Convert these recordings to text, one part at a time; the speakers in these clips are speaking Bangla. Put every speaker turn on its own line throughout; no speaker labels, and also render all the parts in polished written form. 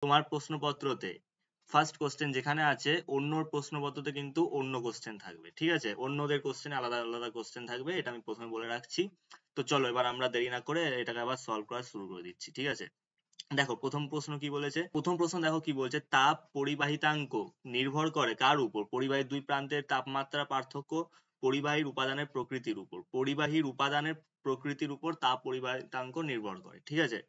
তোমার প্রশ্নপত্রতে ফার্স্ট কোশ্চেন যেখানে আছে অন্যর প্রশ্নপত্রতে কিন্তু অন্য কোশ্চেন থাকবে, ঠিক আছে? অন্যদের কোশ্চেন আলাদা আলাদা কোশ্চেন থাকবে, এটা আমি প্রথমে বলে রাখছি। তো চলো এবার আমরা দেরি না করে এটাকে আবার সলভ করা শুরু করে দিচ্ছি, ঠিক আছে? দেখো প্রথম প্রশ্ন কি বলেছে, প্রথম প্রশ্ন দেখো কি বলছে, তাপ পরিবাহিতাঙ্ক নির্ভর করে কার উপর? পরিবাহীর দুই প্রান্তের তাপমাত্রা পার্থক্য পরিবাহীর উপাদানের প্রকৃতির উপর। পরিবাহীর উপাদানের প্রকৃতির উপর তাপ পরিবাহিতাঙ্ক নির্ভর করে, ঠিক আছে?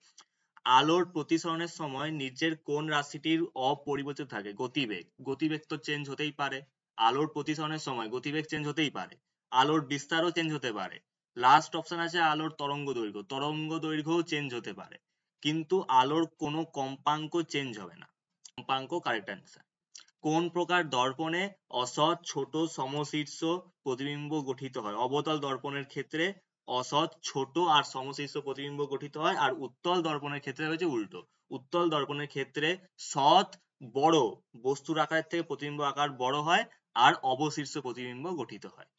আলোর প্রতিসরণের সময় নিচের কোন রাশিটির অপরিবর্তিত থাকে? গতিবেগ। গতিবেগ তো চেঞ্জ হতেই পারে, আলোর প্রতিসরণের সময় গতিবেগ চেঞ্জ হতেই পারে, আলোর বিস্তারও চেঞ্জ হতে পারে। লাস্ট অপশন আছে আলোর তরঙ্গ দৈর্ঘ্য, তরঙ্গ দৈর্ঘ্যও চেঞ্জ হতে পারে, কিন্তু আলোর কোনো কম্পাঙ্ক চেঞ্জ হবে না। কম্পাঙ্ক কারেক্ট অ্যান্সার। কোন প্রকার দর্পণে অসৎ ছোট সমশীর্ষ প্রতিবিম্ব গঠিত হয়? অবতল দর্পণের ক্ষেত্রে অসৎ ছোট আর সমশীর্ষ প্রতিবিম্ব গঠিত হয়, আর উত্তল দর্পণের ক্ষেত্রে হচ্ছে উল্টো। উত্তল দর্পণের ক্ষেত্রে সৎ বড় বস্তুর আকারের থেকে প্রতিবিম্ব আকার বড় হয়, আর অবশীর্ষ প্রতিবিম্ব গঠিত হয়।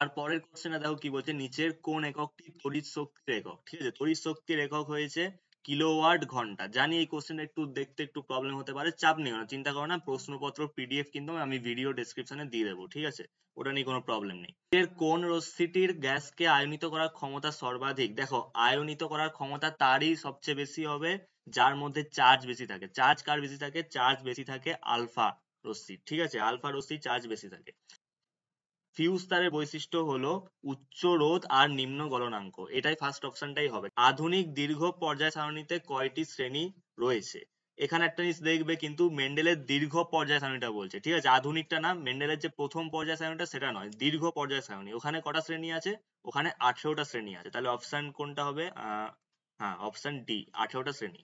আর পরের কোশ্চেনে দেখো কি বলছে, নিচের কোন এককটি তড়িৎ শক্তির একক? ঠিক আছে, তড়িৎ শক্তির একক হয়েছে কিলোওয়াট ঘন্টা। জানি এই কোশ্চেনটা একটু দেখতে একটু প্রবলেম হতে পারে, চাপ নিও না, চিন্তা করো না, প্রশ্নপত্র পিডিএফ কিন্তু আমি ভিডিও ডেসক্রিপশনে দিয়ে দেবো, ঠিক আছে? ওটা নিয়ে কোনো প্রবলেম নেই। এর কোন রশ্মিটির গ্যাসকে আয়নিত করার ক্ষমতা সর্বাধিক? দেখো আয়নিত করার ক্ষমতা তারই সবচেয়ে বেশি হবে যার মধ্যে চার্জ বেশি থাকে। চার্জ কার বেশি থাকে? চার্জ বেশি থাকে আলফা রশ্মি, ঠিক আছে? আলফা রশ্মি চার্জ বেশি থাকে। ফিউজ তারের বৈশিষ্ট্য হলো উচ্চ রোধ আর নিম্ন গলনাঙ্ক, এটাই ফার্স্ট অপশনটাই হবে। আধুনিক দীর্ঘ পর্যায় সারণীতে কয়টি শ্রেণী রয়েছে? এখানে একটা জিনিস দেখবে, কিন্তু মেন্ডেলের দীর্ঘ পর্যায় সারণীটা বলছে, ঠিক আছে? আধুনিকটা না, মেন্ডেলের যে প্রথম পর্যায় সারণীটা সেটা নয়, দীর্ঘ পর্যায় সারণী। ওখানে কটা শ্রেণী আছে? ওখানে 18টা শ্রেণী আছে। তাহলে অপশন কোনটা হবে? হ্যাঁ, অপশন ডি, 18টা শ্রেণী।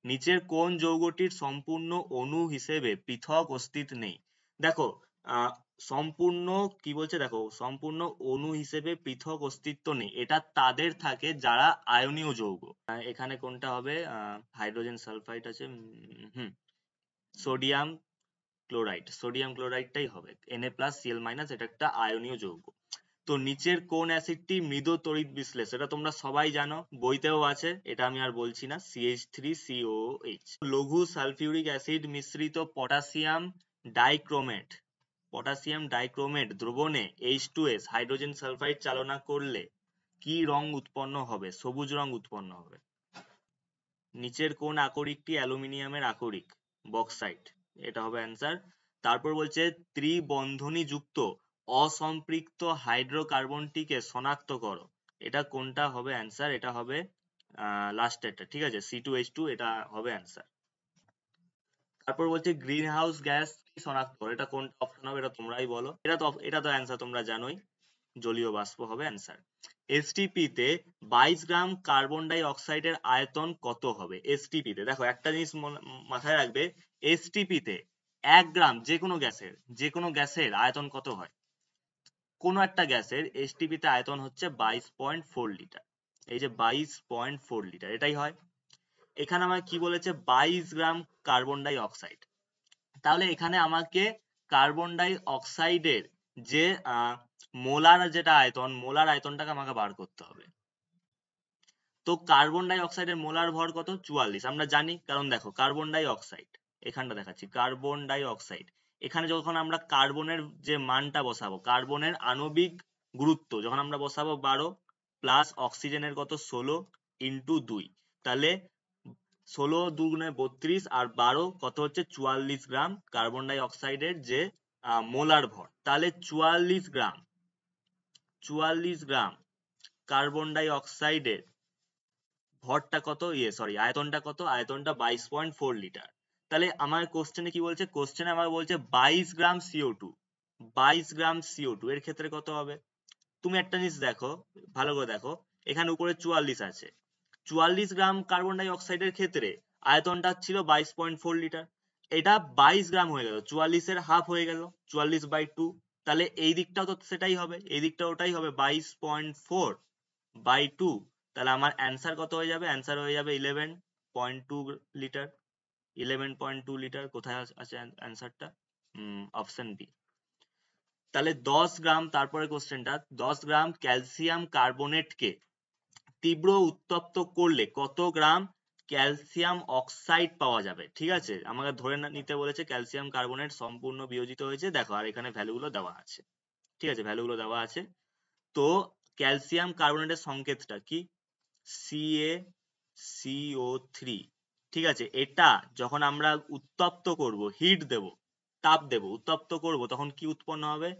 নিচের কোন যৌগটির সম্পূর্ণ অণু হিসেবে পৃথক অস্তিত্ব নেই? দেখো আহ সম্পূর্ণ কি বলছে, দেখো সম্পূর্ণ অণু হিসেবে পৃথক অস্তিত্ব নেই, এটা তাদের থাকে যারা আয়নীয় যৌগ। এখানে কোনটা হবে? হাইড্রোজেন সালফাইড আছে, হুম, সোডিয়াম ক্লোরাইড, সোডিয়াম ক্লোরাইডটাই হবে, Na+Cl- এটা একটা আয়নীয় যৌগ। তো নিচের কোন অ্যাসিডটি মৃদ তড়িৎ বিশ্লেষ? এটা তোমরা সবাই জানো, বইতেও আছে, এটা আমি আর বলছি না, CH3COOH। লঘু সালফিউরিক অ্যাসিড মিশ্রিত পটাশিয়াম ডাইক্রোমেট দ্রবণে H2S হাইড্রোজেন সালফাইড চালনা করলে কি রং উৎপন্ন হবে? সবুজ রং উৎপন্ন হবে। নিচের কোন আকরিকটি অ্যালুমিনিয়ামের আকরিক? বক্সাইট, এটা হবে অ্যান্সার। তারপর বলছে ত্রিবন্ধনী যুক্ত অসম্পৃক্ত হাইড্রোকার্বনটিকে শনাক্ত করো, এটা কোনটা হবে অ্যান্সার? এটা হবে লাস্টেরটা, ঠিক আছে, C2H2, এটা হবে অ্যান্সার। তারপর বলছে গ্রিন হাউস গ্যাস কি শনাক্ত করো, এটা কোনটা অপশন হবে? এটা তোমরাই বলো। এটা তো অ্যান্সার তোমরা জানোই, জলীয় বাষ্প হবে অ্যান্সার। এসটিপি তে 22 গ্রাম কার্বন ডাই অক্সাইডের আয়তন কত হবে? এসটিপি তে দেখো একটা জিনিস মাথায় রাখবে, এসটিপি তে 1 গ্রাম যে কোনো গ্যাসের আয়তন কত হয়? কোনো একটা গ্যাসের এসটিপি তে আয়তন হচ্ছে 22.4 লিটার। এই যে 22.4 লিটার, এটাই হয়। এখানে আমাকে কি বলেছে? 22 গ্রাম কার্বন ডাই অক্সাইড। তাহলে এখানে আমাকে কার্বন ডাই অক্সাইডের যে মোলার যেটা আয়তন, মোলার আয়তনটাকে আমাকে বার করতে হবে। তো কার্বন ডাই অক্সাইডের মোলার ভর কত? 44, আমরা জানি, কারণ দেখো কার্বন ডাই অক্সাইড, এখানটা দেখাচ্ছি কার্বন ডাই অক্সাইড, এখানে যখন আমরা কার্বনের যে মানটা বসাবো, কার্বনের আণবিক গুরুত্ব যখন আমরা বসাবো 12 প্লাস অক্সিজেনের কত 16 ইন্টু 2, তাহলে 16 দুগুণে 32 আর 12 কত হচ্ছে 44 গ্রাম কার্বন ডাই অক্সাইডের যে মোলার ভর। তাহলে 44 গ্রাম কার্বন ডাই অক্সাইডের ভরটা কত, আয়তনটা কত? আয়তনটা 22.4 লিটার। তাহলে আমার কোশ্চেনে কি বলছে? কোশ্চেনে আমার বলছে 22 গ্রাম CO2, 22 গ্রাম CO2 এর ক্ষেত্রে কত হবে? তুমি একটা জিনিস দেখো, ভালো করে দেখো, এখানে উপরে 44 আছে, 44 গ্রাম কার্বন ডাই অক্সাইডের ক্ষেত্রে আয়তনটা ছিল 22.4 লিটার, এটা 22 গ্রাম হয়ে গেল, 44 এর হাফ হয়ে গেল, 44/2। তাহলে এই দিকটাও তো সেটাই হবে, এই দিকটা ওটাই হবে 22.4/2। তাহলে আমার অ্যান্সার কত হয়ে যাবে? অ্যান্সার হয়ে যাবে 11.2 লিটার। 11.2 লিটার কোথায় আছে অ্যান্সারটা? Option B. তাহলে 10 গ্রাম, তারপরে কোশ্চেনটা, 10 গ্রাম ক্যালসিয়াম কার্বনেটকে তীব্র উত্তপ্ত করলে কত গ্রাম ক্যালসিয়াম অক্সাইড পাওয়া যাবে। ঠিক আছে, আমাকে ধরে নিতে বলেছে ক্যালসিয়াম কার্বনেট সম্পূর্ণ বিয়োজিত হয়েছে। দেখো আর এখানে ভ্যালুগুলো দেওয়া আছে। ঠিক আছে, ভ্যালুগুলো দেওয়া আছে। তো ক্যালসিয়াম কার্বনেটের সংকেতটা কি? CaCO3। ঠিক আছে, এটা যখন আমরা উত্তপ্ত করব, হিট দেব, তাপ দেব, উত্তপ্ত করব, তখন কি উৎপন্ন হবে?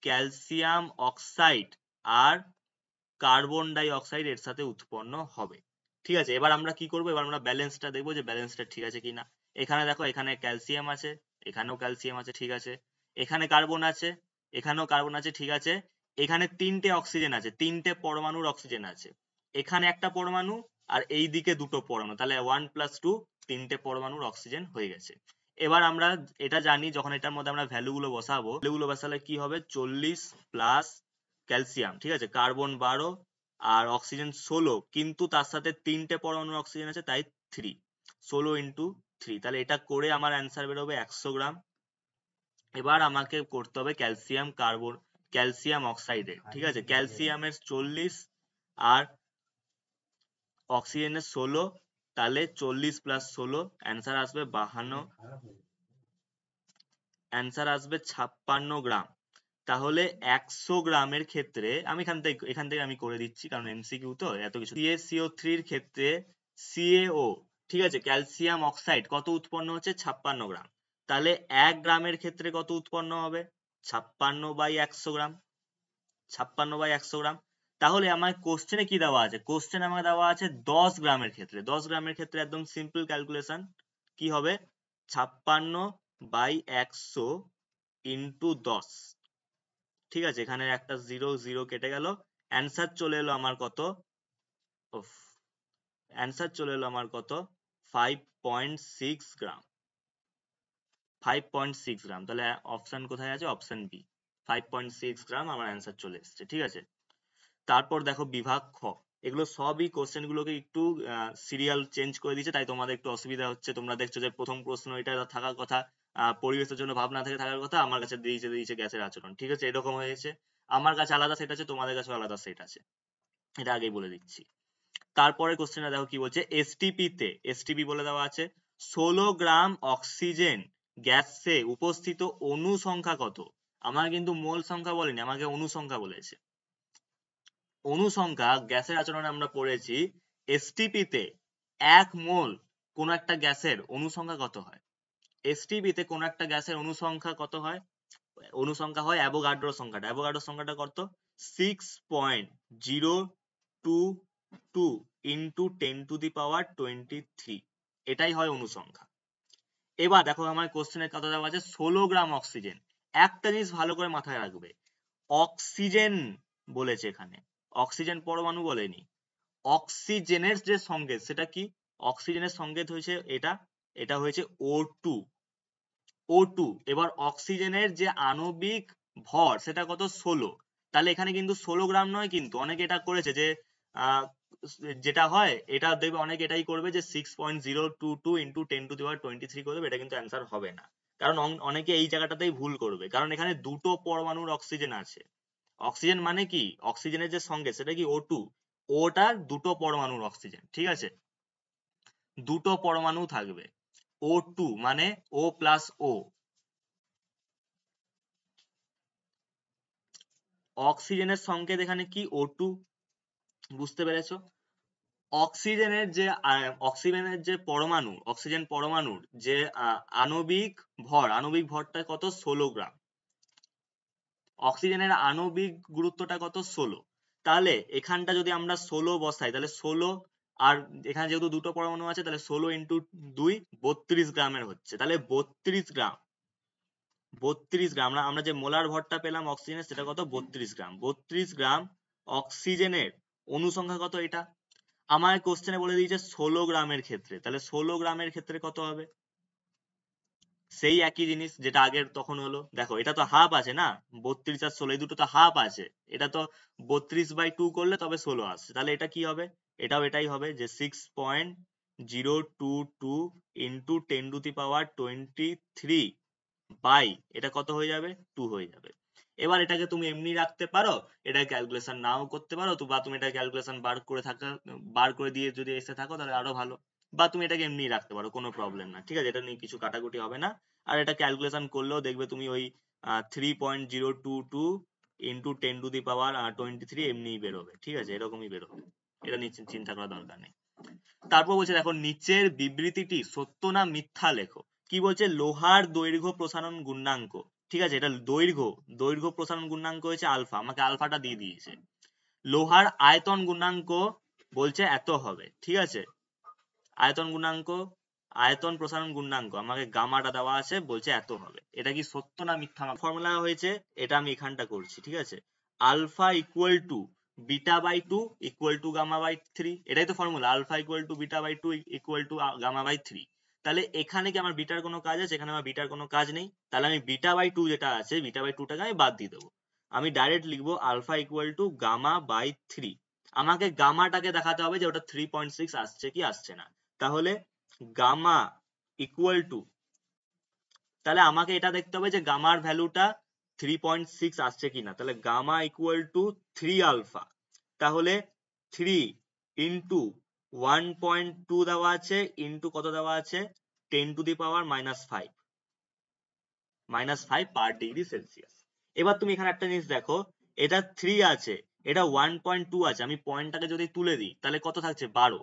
ক্যালসিয়াম অক্সাইড আর কার্বন ডাই অক্সাইড এর সাথে উৎপন্ন হবে। ঠিক আছে, এবার আমরা কি করব? এবার আমরা ব্যালেন্সটা দেখবো যে ব্যালেন্সটা ঠিক আছে কিনা। এখানে দেখো, এখানে ক্যালসিয়াম আছে, এখানেও ক্যালসিয়াম আছে, ঠিক আছে। এখানে কার্বন আছে, এখানেও কার্বন আছে, ঠিক আছে। এখানে তিনটে অক্সিজেন আছে, তিনটে পরমাণুর অক্সিজেন আছে। এখানে একটা পরমাণু আর এই দিকে দুটো পরমাণু, তাহলে 1+2, তিনটে পরমাণুর অক্সিজেন হয়ে গেছে। এবার আমরা এটা জানি, যখন এটার মধ্যে আমরা ভ্যালুগুলো বসাবো, ভ্যালুগুলো বসালে কি হবে? 40 প্লাস ক্যালসিয়াম, ঠিক আছে, কার্বন 12 আর অক্সিজেন 16, কিন্তু তার সাথে তিনটে পরমাণুর অক্সিজেন আছে, তাই 3, 16 ইন্টু 3, তাহলে এটা করে আমার অ্যান্সার বেরোবে 100 গ্রাম। এবার আমাকে করতে হবে ক্যালসিয়াম অক্সাইডের। ঠিক আছে, ক্যালসিয়ামের 40 আর অক্সিজেনের 16, তাহলে 40 প্লাস 16, অ্যান্সার আসবে 52, অ্যান্সার আসবে 56 গ্রাম। তাহলে 100 গ্রামের ক্ষেত্রে আমি এখান থেকে আমি করে দিচ্ছি, কারণ এমসিকিউ তো এত কিছু। CaCO3 এর ক্ষেত্রে CaO, ঠিক আছে, ক্যালসিয়াম অক্সাইড কত উৎপন্ন হচ্ছে? 56 গ্রাম। তাহলে 1 গ্রামের ক্ষেত্রে কত উৎপন্ন হবে? 56/100 গ্রাম, 56/100 গ্রাম। তাহলে আমার কোশ্চেনে কি দেওয়া আছে? কোশ্চেনে আমাকে দেওয়া আছে 10 গ্রামের ক্ষেত্রে। 10 গ্রামের ক্ষেত্রে একদম সিম্পল ক্যালকুলেশন, কি হবে? 56/100 ইন্টু 10। ঠিক আছে, এখানে একটা 0 0 কেটে গেল। অ্যান্সার চলে এলো আমার কত? অ্যান্সার চলে এলো আমার কত? 5.6 গ্রাম, 5.6 গ্রাম। তাহলে অপশন কোথায় আছে? অপশন বি, 5.6 গ্রাম আমার অ্যান্সার চলে এসেছে। ঠিক আছে, তারপর দেখো বিভাগ খ। এগুলো সবই কোশ্চেন গুলোকে একটু সিরিয়াল চেঞ্জ করে দিয়েছে, তাই তোমাদের একটু অসুবিধা হচ্ছে। তোমরা দেখছো যে প্রথম প্রশ্ন এটা থাকার কথা, পরিবেশের জন্য ভাবনা থেকে থাকার কথা, আমার কাছে দিয়েছে গ্যাসের আচরণ। ঠিক আছে, এরকম হয়েছে। আমার কাছে আলাদা সেট আছে, তোমাদের কাছে আলাদা সেট আছে, এটা আগেই বলে দিচ্ছি। তারপরে কোশ্চেনটা দেখো কি বলছে। এসটিপি বলে দেওয়া আছে 16 গ্রাম অক্সিজেন গ্যাসে উপস্থিত অণু সংখ্যা কত? আমার কিন্তু মোল সংখ্যা বলেনি, আমাকে অণু সংখ্যা বলেছে। অণু সংখ্যা গ্যাসের আচরণে আমরা পড়েছি, এসটিপিতে 1 মোল কোন একটা গ্যাসের অণু সংখ্যা কত হয়? এসটিপিতে কোন একটা গ্যাসের অণু সংখ্যা কত হয়? অণু সংখ্যা হয় অ্যাভোগাড্রো সংখ্যাটা। অ্যাভোগাড্রো সংখ্যাটা কত? 6.022 ইন্টু 10⁻23, এটাই হয় অণু সংখ্যা। এবার দেখো আমার কোশ্চেনের কথা দেওয়া আছে 16 গ্রাম অক্সিজেন। একটা জিনিস ভালো করে মাথায় রাখবে, অক্সিজেন বলেছে এখানে, অক্সিজেন পরমাণু বলেনি। অক্সিজেনের যে সংকেত সেটা কি? অক্সিজেনের সংকেত হয়েছে এটা, এটা হয়েছে O2, O2। এবার অক্সিজেনের যে আণবিক ভর সেটা কত? 16। তাহলে এখানে কিন্তু 16 গ্রাম নয়, কিন্তু অনেকে এটা করেছে যে যেটা হয় এটা দেখবে অনেকে এটাই করবে যে 6.022 ইন্টু 10⁻23 করবে, এটা কিন্তু অ্যান্সার হবে না। কারণ অনেকে এই জায়গাটাতেই ভুল করবে, কারণ এখানে দুটো পরমাণুর অক্সিজেন আছে। অক্সিজেন মানে কি? অক্সিজেনের যে সংকেত সেটা কি? O2, ওটা দুটো পরমাণুর অক্সিজেন। ঠিক আছে, দুটো পরমাণু থাকবে। O2 মানে O+O। অক্সিজেনের সংকেত এখানে কি? O2, বুঝতে পেরেছো? অক্সিজেনের যে পরমাণু, অক্সিজেন পরমাণুর যে আণবিক ভরটা কত? 16 গ্রাম। অক্সিজেনের আণবিক গুরুত্বটা কত? 16। তাহলে এখানটা যদি আমরা 16 বসাই, তাহলে 16, আর এখানে যেহেতু দুটো পরমাণু আছে, তাহলে 16 ইন্টু 2 32 গ্রামের হচ্ছে। তাহলে 32 গ্রাম, 32 গ্রাম। আমরা যে মোলার ভরটা পেলাম অক্সিজেনের, সেটা কত? 32 গ্রাম। 32 গ্রাম অক্সিজেনের অণু সংখ্যা কত? এটা আমার কোশ্চেনে বলে দিয়েছে 16 গ্রামের ক্ষেত্রে। তাহলে 16 গ্রামের ক্ষেত্রে কত হবে? সেই একই জিনিস যেটা আগের তখন হলো। দেখো এটা তো হাফ আছে না, 32 আর 16 এই দুটো তো হাফ আছে। এটা তো 32/2 করলে তবে 16 আসছে। তাহলে এটা কি হবে? এটাও এটাই হবে যে 6.022 ইন্টু 10⁻23 বাই এটা কত হয়ে যাবে? 2 হয়ে যাবে। এবার এটাকে তুমি এমনি রাখতে পারো, এটা ক্যালকুলেশন নাও করতে পারো, বা তুমি এটা ক্যালকুলেশন বার করে দিয়ে যদি এসে থাকো তাহলে আরো ভালো। বা তুমি এটাকে এমনি রাখতে পারো, কোনো প্রবলেম না, ঠিক আছে, এটা নিয়ে কিছু কাটাকুটি হবে না। আর এটা ক্যালকুলেশন করলেও দেখবে তুমি ওই 3.022 ইন্টু 10⁻23 এমনিই বেরোবে, ঠিক আছে, এরকমই বেরোবে, এটা নিয়ে চিন্তা করার দরকার নেই। তারপর বলছে দেখো নিচের বিবৃতিটি সত্য না মিথ্যা লেখো। কি বলছে, লোহার দৈর্ঘ্য প্রসারণ গুণাঙ্ক, ঠিক আছে, এটা দৈর্ঘ্য প্রসারণ গুণাঙ্ক হয়েছে আলফা, আমাকে আলফাটা দিয়ে দিয়েছে। লোহার আয়তন গুণাঙ্ক বলছে এত হবে, ঠিক আছে, আয়তন প্রসারণ গুণাঙ্ক আমাকে গামাটা দেওয়া আছে, বলছে এত হবে। এটা কি সত্য না মিথ্যা? ফর্মুলা হয়েছে, এটা আমি এখানটা করছি, ঠিক আছে, alpha equal to beta by 2 equal to gamma by 3, এটাই তো formula, alpha equal to beta by 2 equal to gamma by 3। তাহলে এখানে কি আমার বিটার কোনো কাজ আছে? এখানে আমার বিটার কোনো কাজ নেই, তাহলে আমি বিটা বাই 2 যেটা আছে, বিটা বাই 2 টাকে আমি বাদ দিয়ে দেবো। আমি ডাইরেক্ট লিখবো alpha equal to gamma by 3। আমাকে গামাটাকে দেখাতে হবে যে ওটা 3.6 আসছে কি আসছে না। তাহলে গামা ইকুয়াল টু, তাহলে আমাকে এটা দেখতে হবে যে গামার ভ্যালুটা 3.6 আসছে কিনা। তাহলে গামা ইকুয়াল টু 3 আলফা, তাহলে 3 ইন্টু 1.2 দেওয়া আছে ইন্টু কত দেওয়া আছে, 10⁻⁻5 পার ডিগ্রি সেলসিয়াস। এবার তুমি এখানে একটা জিনিস দেখো, এটা 3 আছে, এটা 1.2 আছে, আমি পয়েন্টটাকে যদি তুলে দিই তাহলে কত থাকছে, 12,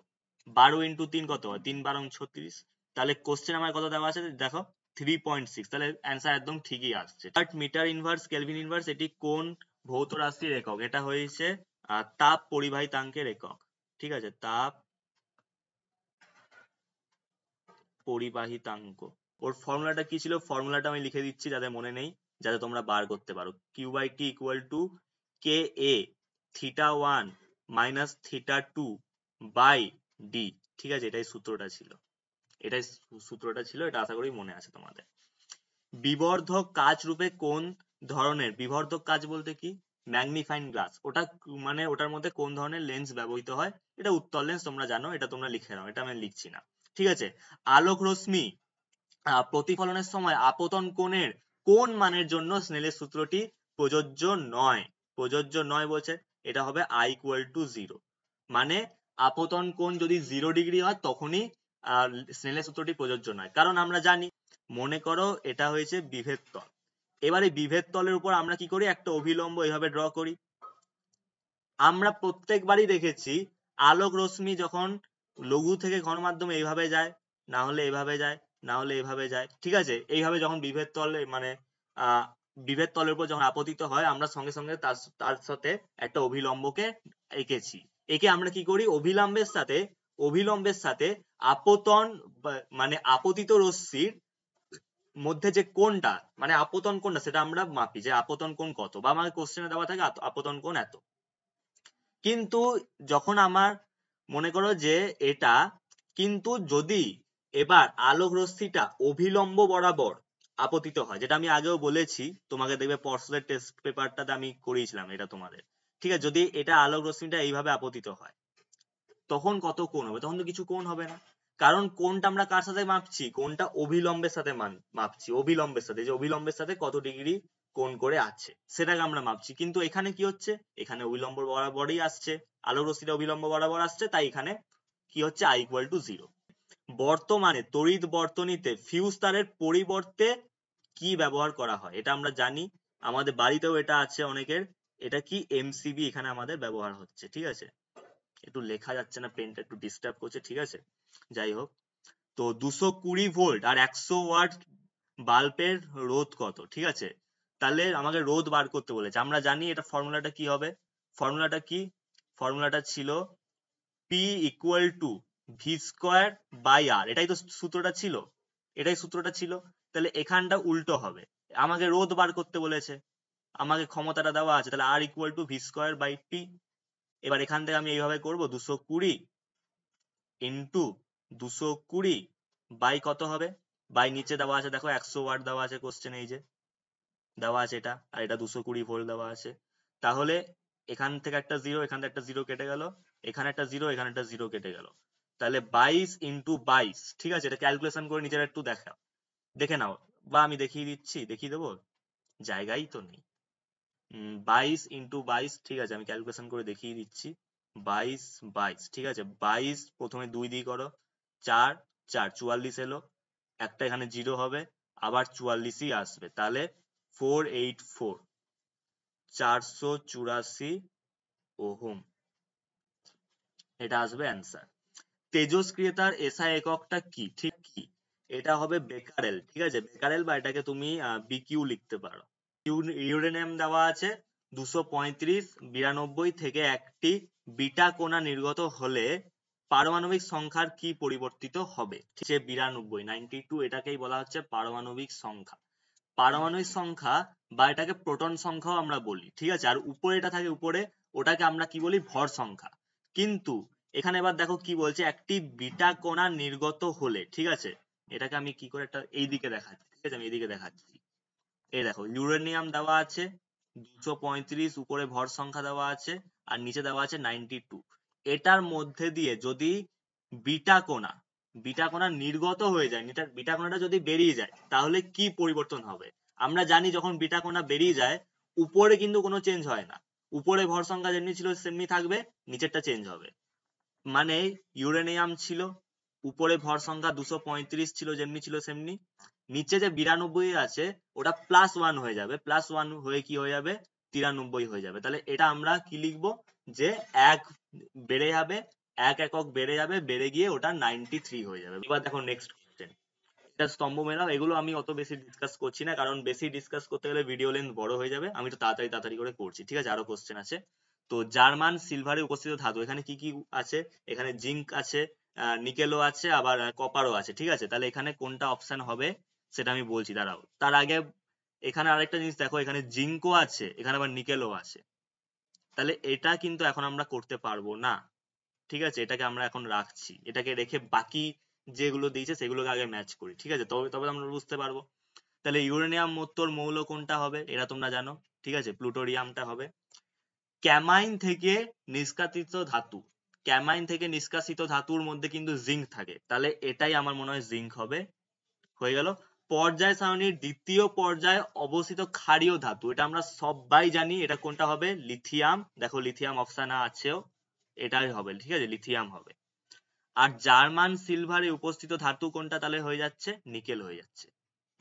12 ইন্টু 3 কত হয়, 3×12 = 36। তাহলে কোশ্চেন আমার কত দেওয়া আছে দেখো, 3.6, তাহলে অ্যান্সার একদম ঠিকই আসছে। But metre inverse, kelvin inverse এটি কোন ভৌত রাশির একক? এটা হয়েছে তাপ পরিবাহিতাঙ্কের একক, ঠিক আছে, তাপ পরিবাহিতাঙ্ক। ওর ফর্মুলাটা কি ছিল, ফর্মুলাটা আমি লিখে দিচ্ছি যাদের মনে নেই, যাতে তোমরা বার করতে পারো। Q/T equal to KA θ1 minus θ2 by D, ঠিক আছে, এটাই সূত্রটা ছিল, এটা আশা করি মনে আছে তোমাদের। বিবর্ধক কাচ রূপে কোন ধরনের, বিবর্ধক কাচ বলতে কি, ম্যাগনিফাইং গ্লাস, ওটা মানে ওটার মধ্যে কোন ধরনের লেন্স ব্যবহৃত হয়? এটা উত্তর লেন্স, তোমরা জানো, এটা তোমরা লিখে নাও, এটা আমি লিখছি না, ঠিক আছে। আলোক রশ্মি প্রতিফলনের সময় আপতন কোণের কোন মানের জন্য স্নেলের সূত্রটি প্রযোজ্য নয়? প্রযোজ্য নয় বলছে, এটা হবে I ইকুয়াল টু 0, মানে আপতন কোণ যদি 0 ডিগ্রি হয় তখনই স্নেলের সূত্রটি প্রযোজ্য নয়। কারণ আমরা জানি, মনে করো এটা হয়েছে বিভেদ তল, এবারে বিভেদ তলের উপর আমরা কি করি, একটা অভিলম্ব এইভাবে ড্র করি। আমরা প্রত্যেকবারই দেখেছি আলোক রশ্মি যখন লঘু থেকে ঘন মাধ্যমে এইভাবে যায়, না হলে এভাবে যায়, না হলে এভাবে যায়, ঠিক আছে, এইভাবে যখন বিভেদ তলে মানে বিভেদ তলের উপর যখন আপতিত হয়, আমরা সঙ্গে সঙ্গে তার সাথে একটা অভিলম্বকে এঁকেছি। একে আমরা কি করি, অভিলম্বের সাথে আপতন মানে আপতিত রশ্মির মধ্যে যে কোণটা, মানে আপতন কোণটা, সেটা আমরা মাপি যে আপতন কোণ কত, বা আমাদের কোশ্চেনে দেওয়া থাকে আপতন কোণ এত। কিন্তু যখন আমার মনে করো যে এটা, কিন্তু যদি এবার আলোক রশ্মিটা অভিলম্ব বরাবর আপতিত হয়, যেটা আমি আগেও বলেছি তোমাকে, দেখবে পর্সেলের টেস্ট পেপারটাতে আমি করিয়েছিলাম এটা তোমাদের, ঠিক আছে, যদি এটা আলোক রশ্মিটা এইভাবে আপতিত হয় তখন কত কোণ হবে? তখন তো কিছু কোণ হবে না, কারণ কোণটা আমরা কার সাথে মাপছি, কোণটা অভিলম্বের সাথে মাপছি, অভিলম্বের সাথে, যে অভিলম্বের সাথে কত ডিগ্রি কোণ করে আছে সেটাকে আমরা মাপছি। কিন্তু এখানে কি হচ্ছে, এখানে অভিলম্ব বরাবরই আসছে, আলোক রশ্মিটা অভিলম্ব বরাবর আসছে, তাই এখানে কি হচ্ছে, I ইকুয়াল টু 0। বর্তমানে তড়িৎ বর্তনীতে ফিউজ তারের পরিবর্তে কি ব্যবহার করা হয়? এটা আমরা জানি, আমাদের বাড়িতেও এটা আছে অনেকের, এটা কি MCB এখানে আমাদের ব্যবহার হচ্ছে, ঠিক আছে, একটু লেখা যাচ্ছে না, পেনটা একটু ডিস্টার্ব করছে, ঠিক আছে, যাই হোক। তো 220 ভোল্ট আর 100 ওয়াট বাল্বের রোধ কত? ঠিক আছে, তাহলে আমাকে রোধ বার করতে বলেছে, আমরা জানি এটা ফর্মুলাটা কি হবে, ফর্মুলাটা কি, ফর্মুলাটা ছিল P equal to V square by R, এটাই তো সূত্রটা ছিল, তাহলে এখানটা উল্টো হবে, আমাকে রোধ বার করতে বলেছে, আমাকে ক্ষমতাটা দেওয়া আছে, তাহলে R equal to V square by T. এবার এখান থেকে আমি এইভাবে করবো, 220 ইন্টু 220 বাই কত হবে, বাই নিচে দেওয়া আছে দেখো 100 ওয়াট দেওয়া আছে কোশ্চেন, এই যে দেওয়া আছে এটা, আর এটা 220 ভোল্ট দেওয়া আছে। তাহলে এখান থেকে একটা জিরো, এখান থেকে একটা জিরো কেটে গেল, এখানে একটা জিরো, এখানে একটা জিরো কেটে গেল, তাহলে 22 ইন্টু 22, ঠিক আছে, এটা ক্যালকুলেশন করে নিজেরা একটু দেখে নাও, বা আমি দেখিয়ে দিচ্ছি, দেখিয়ে দেবো, জায়গাই তো নেই। 22 ইন্টু 22, ঠিক আছে, আমি ক্যালকুলেশন করে দেখিয়ে দিচ্ছি, 22 22, ঠিক আছে, 22 প্রথমে 2 দিয়ে করো, 4 4 44 এলো, একটা এখানে 0 হবে, আবার 44ই আসবে, তাহলে 484 484 ওহম, এটা আসবে অ্যান্সার। তেজস্ক্রিয়তার এসআই এককটা কি? ঠিক কি? এটা হবে বেকারেল, ঠিক আছে, বেকারেল, বা এটাকে তুমি বিকিউ লিখতে পারো। ইউরেনিয়াম দেওয়া আছে 235 92 থেকে একটি বিটা কণা নির্গত হলে পারমাণবিক সংখ্যার কি পরিবর্তিত হবে? সে 92 এটাকেই বলা হচ্ছে পারমাণবিক সংখ্যা। পারমাণবিক সংখ্যা বা এটাকে প্রোটন সংখ্যাও আমরা বলি, ঠিক আছে। আর উপরে এটা থাকে উপরে, ওটাকে আমরা কি বলি? ভর সংখ্যা। কিন্তু এখানে এবার দেখো কি বলছে, একটি বিটা কণা নির্গত হলে, ঠিক আছে, এটাকে আমি কি করে একটা এইদিকে দেখাচ্ছি, ঠিক আছে, আমি এইদিকে দেখাচ্ছি। এই দেখো ইউরেনিয়াম দেওয়া আছে 235, উপরে ভর সংখ্যা দেওয়া আছে, আর নিচে দেওয়া আছে 92। এটার মধ্যে দিয়ে যদি বিটা কণা নির্গত হয়ে যায়, বিটা কণাটা যদি বেরিয়ে যায়, তাহলে কি পরিবর্তন হবে? আমরা জানি যখন বিটা কণা বেরিয়ে যায়, উপরে কিন্তু কোনো চেঞ্জ হয় না, উপরে ভর সংখ্যা যেমনি ছিল সেমনি থাকবে, নিচেরটা চেঞ্জ হবে। মানে ইউরেনিয়াম ছিল, উপরে ভর সংখ্যা 235 ছিল, যেমনি ছিল সেমনি, নিচে যে 92 আছে ওটা +1 হয়ে যাবে, +1 হয়ে কি হয়ে যাবে? 93 হয়ে যাবে। তাহলে এটা আমরা কি লিখবো? যে এক বেড়ে যাবে, এক একক বেড়ে যাবে, বেড়ে গিয়ে ওটা 93 হয়ে যাবে। এবার দেখো নেক্সট কোশ্চেন, এটা স্তম্ভ মেলাও, এগুলো আমি অত বেশি ডিসকাস করছি না, কারণ বেশি ডিসকাস করতে গেলে ভিডিও লেন্থ বড় হয়ে যাবে, আমি তো তাড়াতাড়ি করে করছি, ঠিক আছে। আরো কোশ্চেন আছে। তো জার্মান সিলভারে উপস্থিত ধাতু এখানে কি কি আছে? এখানে জিঙ্ক আছে, নিকেলও আছে, আবার কপারও আছে, ঠিক আছে। তাহলে এখানে কোনটা অপশন হবে সেটা আমি বলছি, দাঁড়াও। তার আগে এখানে আরেকটা জিনিস দেখো, এখানে জিঙ্কও আছে, এখানে আবার নিকেলও আছে। তাহলে এটা কিন্তু এখন আমরা করতে পারবো না, ঠিক আছে, এটাকে আমরা এখন রাখছি, এটাকে রেখে বাকি যেগুলো দিয়েছে সেগুলোকে আগে ম্যাচ করি, ঠিক আছে, তবে তবে আমরা বুঝতে পারবো। তাহলে ইউরেনিয়াম মত্তর মৌল কোনটা হবে? এটা তোমরা জানো, ঠিক আছে, প্লুটোরিয়ামটা হবে। ক্যামাইন থেকে নিষ্কাশিত ধাতু, ক্যামাইন থেকে নিষ্কাশিত ধাতুর মধ্যে কিন্তু জিঙ্ক থাকে, তাহলে এটাই আমার মনে হয় জিঙ্ক হবে। হয়ে গেল। পর্যায় সারণীর দ্বিতীয় পর্যায়ে অবস্থিত ক্ষারীয় ধাতু, এটা আমরা সবাই জানি, এটা কোনটা হবে? লিথিয়াম। দেখো লিথিয়াম অপশন আছেও, এটাই হবে, ঠিক আছে, লিথিয়াম হবে। আর জার্মান সিলভারে উপস্থিত ধাতু কোনটা? তাহলে হয়ে যাচ্ছে নিকেল হয়ে যাচ্ছে।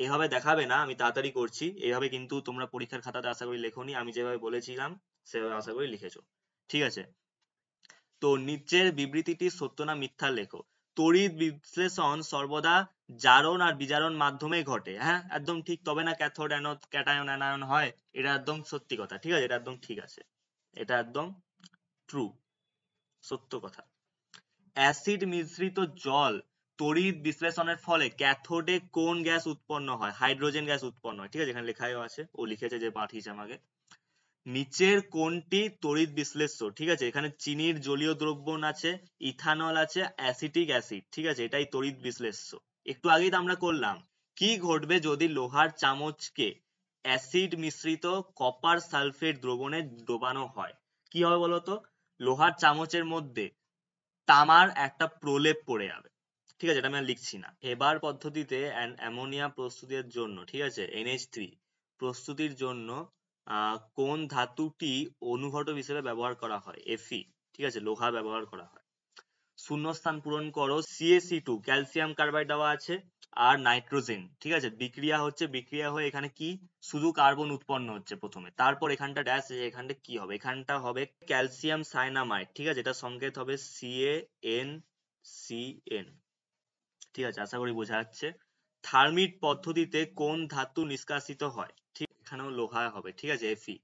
এভাবে দেখাবে না, আমি তাড়াতাড়ি করছি, এইভাবে কিন্তু তোমরা পরীক্ষার খাতাতে আশা করি লেখোনি, আমি যেভাবে বলেছিলাম সেভাবে আশা করি লিখেছো, ঠিক আছে। তো নিচের বিবৃতিটি সত্য না মিথ্যা লেখো। তড়িৎ বিশ্লেষণ সর্বদা জারণ আর বিজারণ মাধ্যমে ঘটে, হ্যাঁ একদম ঠিক, তবে না ক্যাথোড অ্যানোড ক্যাটায়ন অ্যানায়ন হয়, এটা একদম সত্যি কথা, ঠিক আছে, এটা একদম ঠিক আছে, এটা একদম ট্রু, সত্য কথা। অ্যাসিড মিশ্রিত জল তড়িৎ বিশ্লেষণের ফলে ক্যাথোডে কোন গ্যাস উৎপন্ন হয়? হাইড্রোজেন গ্যাস উৎপন্ন হয়, ঠিক আছে, এখানে লেখাও আছে, ও লিখেছে যে পাঠিয়েছে আমাকে। নিচের কোনটি তড়িৎ বিশ্লেষ্য? ঠিক আছে, এখানে চিনির জলীয় দ্রবণ আছে, ইথানল আছে, অ্যাসিটিক অ্যাসিড, ঠিক আছে, এটাই তড়িৎ বিশ্লেষ্য। একটু আগেই তো আমরা করলাম। কি ঘটবে যদি লোহার চামচকে অ্যাসিড মিশ্রিত কপার সালফেট দ্রবণে ডোবানো হয়? কি হবে বলতো? লোহার চামচের মধ্যে তামার একটা প্রলেপ পড়ে যাবে, ঠিক আছে, এটা আমি আর লিখছি না। এবার পদ্ধতিতে অ্যামোনিয়া প্রস্তুতের জন্য, ঠিক আছে, NH3 প্রস্তুতির জন্য কোন ধাতুটি অনুঘটক হিসেবে ব্যবহার করা হয়? Fe, ঠিক আছে, লোহা ব্যবহার করা হয়। শূন্যস্থান পূরণ করো। CaC2 ক্যালসিয়াম কার্বাইড দেওয়া আছে, আর নাইট্রোজেন, ঠিক আছে, বিক্রিয়া হচ্ছে, বিক্রিয়া হয়ে এখানে কি শুধু কার্বন উৎপন্ন হচ্ছে প্রথমে, তারপর এখানটা ড্যাশ, এখানটা কি হবে? এখানটা হবে ক্যালসিয়াম সাইনামাইড, ঠিক আছে, এটা সংকেত হবে CaNCN, ঠিক আছে, আশা করি বোঝা যাচ্ছে। থার্মিট পদ্ধতিতে কোন ধাতু নিষ্কাশিত হয়? ঠিক এখানেও লোহা হবে, ঠিক আছে, Fe।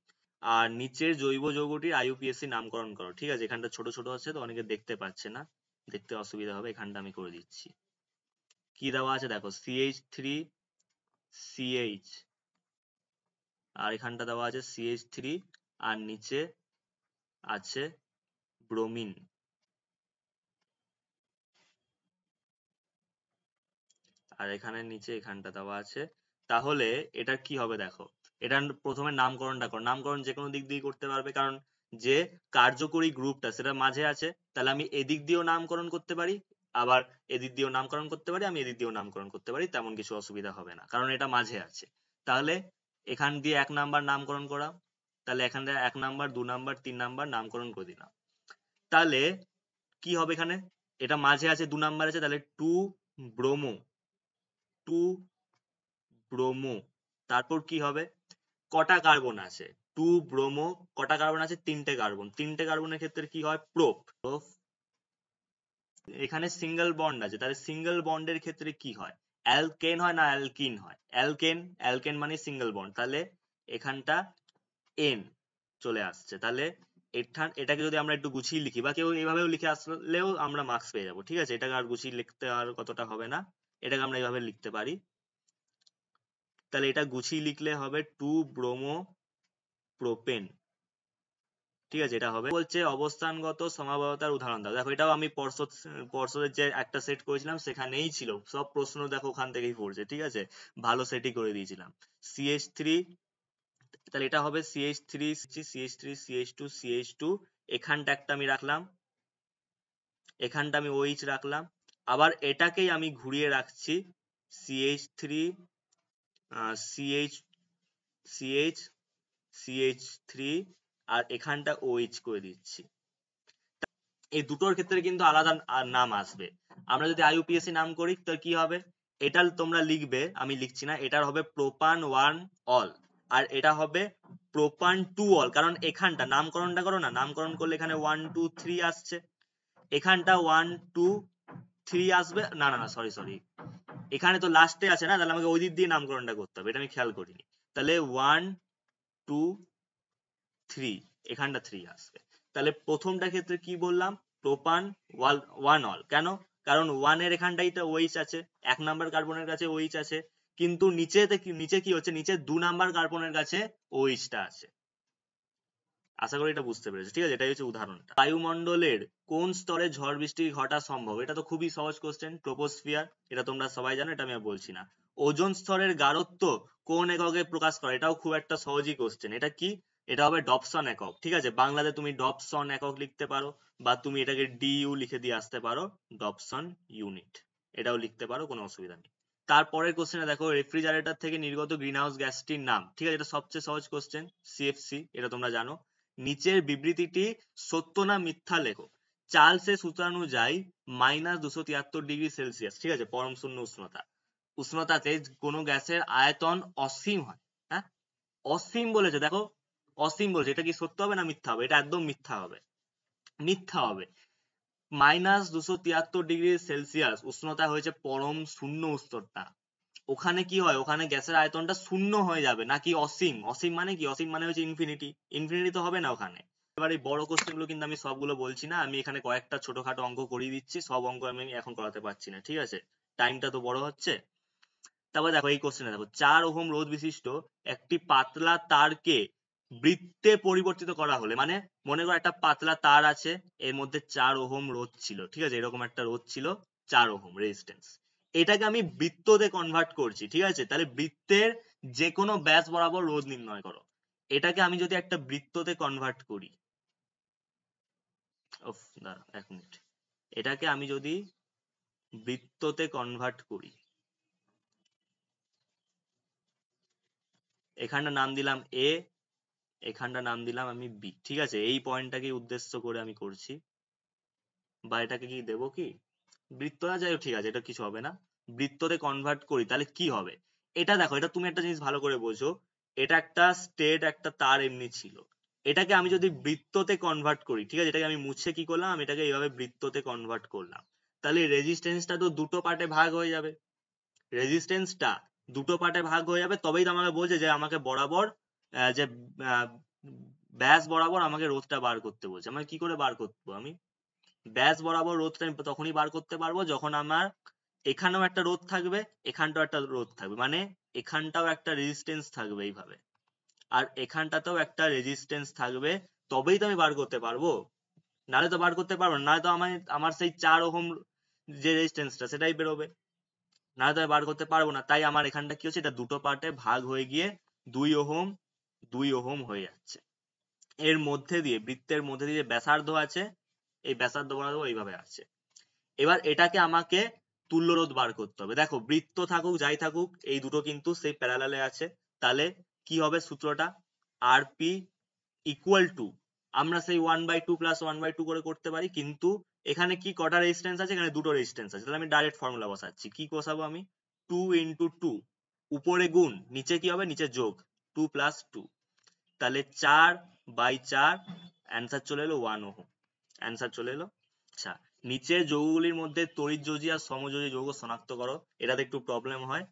আর নিচের জৈব যৌগটির IUPAC নামকরণ করো, ঠিক আছে, এখানটা ছোট ছোট আছে তো অনেকে দেখতে পাচ্ছে না, দেখতে অসুবিধা হবে, এখানটা আমি করে দিচ্ছি। কি দেওয়া আছে দেখো, CH3CH, আর এখানটা দেওয়া আছে CH3, আর নিচে আছে ব্রোমিন, আর এখানে নিচে এখানটা দেওয়া আছে। তাহলে এটা কি হবে দেখো, এটা প্রথমে নামকরণটা করো, নামকরণ যে কোনো দিক দিয়ে করতে পারবে, কারণ যে কার্যকরী গ্রুপটা সেটা মাঝে আছে, তাহলে আমি এদিক দিয়েও নামকরণ করতে পারি, আবার এদিক দিয়েও নামকরণ করতে পারি, আমি এদিক দিয়েও নামকরণ করতে পারি, তেমন কিছু অসুবিধা হবে না, কারণ এটা মাঝে আছে। তাহলে এখান দিয়ে 1 নাম্বার নামকরণ করা, তাহলে এখানে 1 নাম্বার 2 নাম্বার 3 নাম্বার নামকরণ করে দিলাম। তাহলে কি হবে এখানে? এটা মাঝে আছে 2 নাম্বার আছে, তাহলে 2 ব্রোমো, 2 ব্রোমো। তারপর কি হবে, কটা কার্বন আছে, 2 ব্রোমো, কটা কার্বন আছে, 3টে কার্বন। 3টে কার্বনের ক্ষেত্রে কি হয়, প্রোপ। এখানে সিঙ্গেল বন্ড আছে, তাহলে সিঙ্গেল বন্ডের ক্ষেত্রে কি হয়, অ্যালকেন হয় না অ্যালকিন হয়, অ্যালকেন, অ্যালকেন মানে সিঙ্গেল বন্ড, তাহলে এখানটা এন চলে আসছে। তাহলে এটাকে যদি আমরা একটু গুছিয়ে লিখি বা কেউ এইভাবেও লিখে আসলেও আমরা মার্কস পেয়ে যাবো, ঠিক আছে। এটাকে আর গুছিয়ে লিখতে আর কতটা হবে না, এটাকে আমরা এইভাবে লিখতে পারি। তাহলে এটা গুছিয়ে লিখলে হবে 2 ব্রোমো প্রোপেন, ঠিক আছে, এটা হবে। বলছে অবস্থানগত সমাবয়তার উদাহরণ দাও। দেখো এটাও আমি পর্ষদের যে একটা সেট করেছিলাম সেখানেই ছিল, সব প্রশ্ন দেখো ওখান থেকেই পড়ছে, ঠিক আছে, ভালো সেটই করে দিয়েছিলাম। CH3, তাহলে এটা হবে CH3, CH3, CH2, CH2, এখানটা একটা আমি রাখলাম, এখানটা আমি OH রাখলাম, আবার এটাকেই আমি ঘুরিয়ে রাখছি CH3, CH, CH, CH3, আর এখানটা OH করে দিচ্ছি। এই দুটোর ক্ষেত্রে কিন্তু আলাদা নাম আসবে। আমরা যদি IUPAC নাম করি তো কি হবে, এটা তোমরা লিখবে, আমি লিখছি না, এটার হবে প্রোপান 1 অল, আর এটা হবে প্রোপান 2 অল, কারণ এখানটা নামকরণটা করো না, নামকরণ করলে এখানে 1 2 3 আসছে, এখানটা 1 2 3 আসবে না, না না সরি সরি, এখানে তো লাস্টে আছে না, তাহলে আমাকে ওই দিক দিয়ে নামকরণটা করতে হবে, এটা আমি খেয়াল করিনি। তাহলে 1 2 3, এখানটা 3 আসবে। তাহলে প্রথমটার ক্ষেত্রে কি বললাম, প্রোপান 1 অল, কেন, কারণ 1 এর এখানটাই তো OH আছে, 1 নাম্বার কার্বনের কাছে OH আছে, কিন্তু নিচে কি হচ্ছে, নিচে 2 নাম্বার কার্বনের কাছে OH টা আছে। আশা করি এটা বুঝতে পেরেছো, ঠিক আছে, এটাই হচ্ছে উদাহরণটা। বায়ুমণ্ডলের কোন স্তরে ঝড় বৃষ্টি ঘটা সম্ভব, এটা তো খুবই সহজ কোশ্চেন, ট্রোপোস্ফিয়ার, এটা তোমরা সবাই জানো, এটা আমি আর বলছি না। ওজোন স্তরের গাঢ়ত্ব কোন এককে প্রকাশ করে, এটাও খুব একটা সহজই কোশ্চেন, এটা কি, এটা হবে ডপসন একক, ঠিক আছে, বাংলাতে তুমি ডপসন একক লিখতে পারো, বা তুমি এটাকে DU লিখে দিয়ে আসতে পারো, ডপসন ইউনিট, এটাও লিখতে পারো, কোনো অসুবিধা নেই। তারপরের কোশ্চেনে দেখো, রেফ্রিজারেটর থেকে নির্গত গ্রিনহাউস গ্যাসটির নাম, ঠিক আছে, এটা সবচেয়ে সহজ কোশ্চেন, CFC, এটা তোমরা জানো। নিচের বিবৃতিটি সত্য না মিথ্যা লেখো। চার্লসের সূত্রানুযায়ী -273°C, ঠিক আছে, পরম শূন্য উষ্ণতা, উষ্ণতাতে কোনো গ্যাসের আয়তন অসীম হয়, হ্যাঁ, অসীম বলেছে, দেখো অসীম বলেছে, এটা কি সত্য হবে না মিথ্যা হবে, এটা একদম মিথ্যা হবে, মিথ্যা হবে। -273°C উষ্ণতা হয়েছে পরম শূন্য উষ্ণতা, ওখানে কি হয়, ওখানে গ্যাসের আয়তনটা শূন্য হয়ে যাবে, নাকি অসীম, অসীম মানে কি, অসীম মানে হচ্ছে ইনফিনিটি, ইনফিনিটি তো হবে না ওখানে। এবার এই বড় কোশ্চেন গুলো কিন্তু আমি সবগুলো বলছি না, আমি এখানে কয়েকটা ছোটখাটো অঙ্ক করিয়ে দিচ্ছি, সব অঙ্ক আমি এখন করাতে পারছি না, ঠিক আছে, টাইমটা তো বড় হচ্ছে। তারপর দেখো এই কোশ্চেনে দেখো, 4 ওহম রোধ বিশিষ্ট একটি পাতলা তারকে বৃত্তে পরিবর্তিত করা হলে, মানে মনে করো একটা পাতলা তার আছে, এর মধ্যে 4 ওহম রোধ ছিল, ঠিক আছে, এরকম একটা রোধ ছিল 4 ওহম রেজিস্ট্যান্স, এটাকে আমি বৃত্ততে কনভার্ট করছি, ঠিক আছে, তাহলে বৃত্তের যে কোনো ব্যাস বরাবর রোধ নির্ণয় করো, এটাকে আমি যদি একটা বৃত্ততে কনভার্ট করি, দাঁড়া 1 মিনিট, এটাকে আমি যদি বৃত্ততে কনভার্ট করি, এখানটা নাম দিলাম A, এখানটা নাম দিলাম আমি B, ঠিক আছে, এই পয়েন্টটাকে উদ্দেশ্য করে আমি করছি, বা এটাকে কি দেবো কি বৃত্ত না, যাই হোক ঠিক আছে, এটা কিছু হবে না, বৃত্ততে কনভার্ট করি, তাহলে কি হবে, এটা দেখো, এটা তুমি একটা জিনিস ভালো করে বোঝো, এটা একটা স্ট্রেট একটা তার এমনি ছিল, এটাকে আমি যদি বৃত্ততে কনভার্ট করি, ঠিক আছে, এটাকে আমি মুছে কি করলাম, আমি এটাকে এইভাবে বৃত্ততে কনভার্ট করলাম, তাহলে রেজিস্ট্যান্সটা তো দুটো পার্টে ভাগ হয়ে যাবে, রেজিস্ট্যান্সটা দুটো পার্টে ভাগ হয়ে যাবে, তবেই তো আমাকে বলছে যে আমাকে বরাবর যে আহ, ব্যাস বরাবর আমাকে রোধটা বার করতে বলছে, আমাকে কি করে বার করবো, আমি ব্যাস বরাবর রোধটা আমি তখনই বার করতে পারবো যখন আমার এখানেও একটা রোধ থাকবে, এখানটাও একটা রোধ থাকবে, মানে এখানটাও একটা রেজিস্ট্যান্স থাকবে এইভাবে, আর এখানটাতেও একটা রেজিস্ট্যান্স থাকবে, তবেই তো আমি বার করতে পারবো, নাহলে তো বার করতে পারবো না, নাহলে তো আমার সেই 4 ওহম যে রেজিস্ট্যান্সটা সেটাই বেরোবে, নাহলে তো আমি বার করতে পারবো না, তাই আমার এখানটা কি হচ্ছে, এটা দুটো পার্টে ভাগ হয়ে গিয়ে 2 ওহম 2 ওহম হয়ে যাচ্ছে, এর মধ্যে দিয়ে বৃত্তের মধ্যে দিয়ে যে ব্যাসার্ধ আছে, এই ব্যাসার্ধ বরাবর এইভাবে আছে। এবার এটাকে আমাকে তুল্য রোধ বার করতে হবে, দেখো বৃত্ত থাকুক যাই থাকুক এই দুটো কিন্তু সেই প্যারালালে আছে, তাহলে কি হবে সূত্রটা, RP ইকুয়াল টু, আমরা সেই 1/2 প্লাস 1/2 করে করতে পারি, কিন্তু এখানে কি কটা রেজিস্ট্যান্স আছে? এখানে দুটো রেজিস্ট্যান্স আছে, তাহলে আমি ডাইরেক্ট ফর্মুলা বসাচ্ছি। কি বসাবো আমি? 2 ইন্টু 2, উপরে গুণ, নিচে কি হবে? নিচে যোগ, 2 প্লাস 2, তাহলে 4/4, অ্যান্সার চলে এলো 1 ওহম। অ্যান্সার চলে এলো। আচ্ছা, নিচের যৌগগুলির মধ্যে তড়িৎযোজী আর সমযোজী যৌগ শনাক্ত করো। এটাতে একটু প্রবলেম হয়।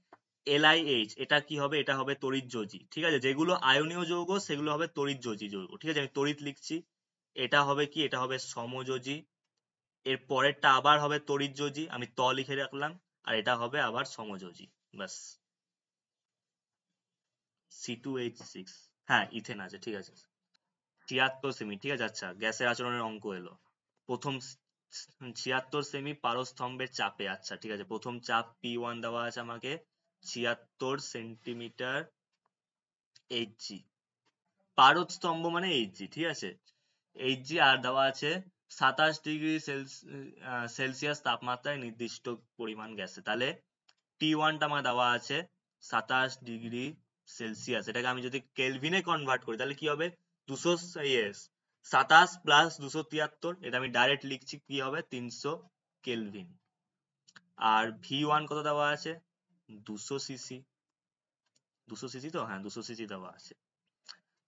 LiH, এটা কি হবে? এটা হবে তড়িৎযোজী। ঠিক আছে, যেগুলো আয়নীয় যৌগ সেগুলো হবে তড়িৎযোজী যৌগ। ঠিক আছে, আমি তড়িৎ লিখছি। এটা হবে কি? এটা হবে সমযোজী। এর পরেরটা আবার হবে তড়িৎযোজী, আমি ত লিখে রাখলাম। আর এটা হবে আবার সমযোজী। ব্যাস। C2H6, হ্যাঁ ইথেন আছে, ঠিক আছে। 76 সেমি, ঠিক আছে। আচ্ছা, গ্যাসের আচরণের অঙ্ক এলো। প্রথম 76 সেমি পারস্তম্ভের চাপে। আচ্ছা ঠিক আছে, প্রথম চাপ P1 দেওয়া আছে আমাকে 76 সেন্টিমিটার Hg। পারস্তম্ভ মানে Hg, ঠিক আছে। Hg আর দেওয়া আছে 27 ডিগ্রি সেলসিয়াস তাপমাত্রায় নির্দিষ্ট পরিমাণ গ্যাসে। তাহলে T1 টা আমার দেওয়া আছে 27 ডিগ্রি সেলসিয়াস। এটাকে আমি যদি কেলভিনে কনভার্ট করি তাহলে কি হবে? 27 প্লাস 273, এটা আমি ডাইরেক্ট লিখছি, কি হবে? 300 কেলভিন। আর V1 কত দেওয়া আছে? 200 সিসি। 200 সিসি তো, হ্যাঁ 200 সিসি দেওয়া আছে।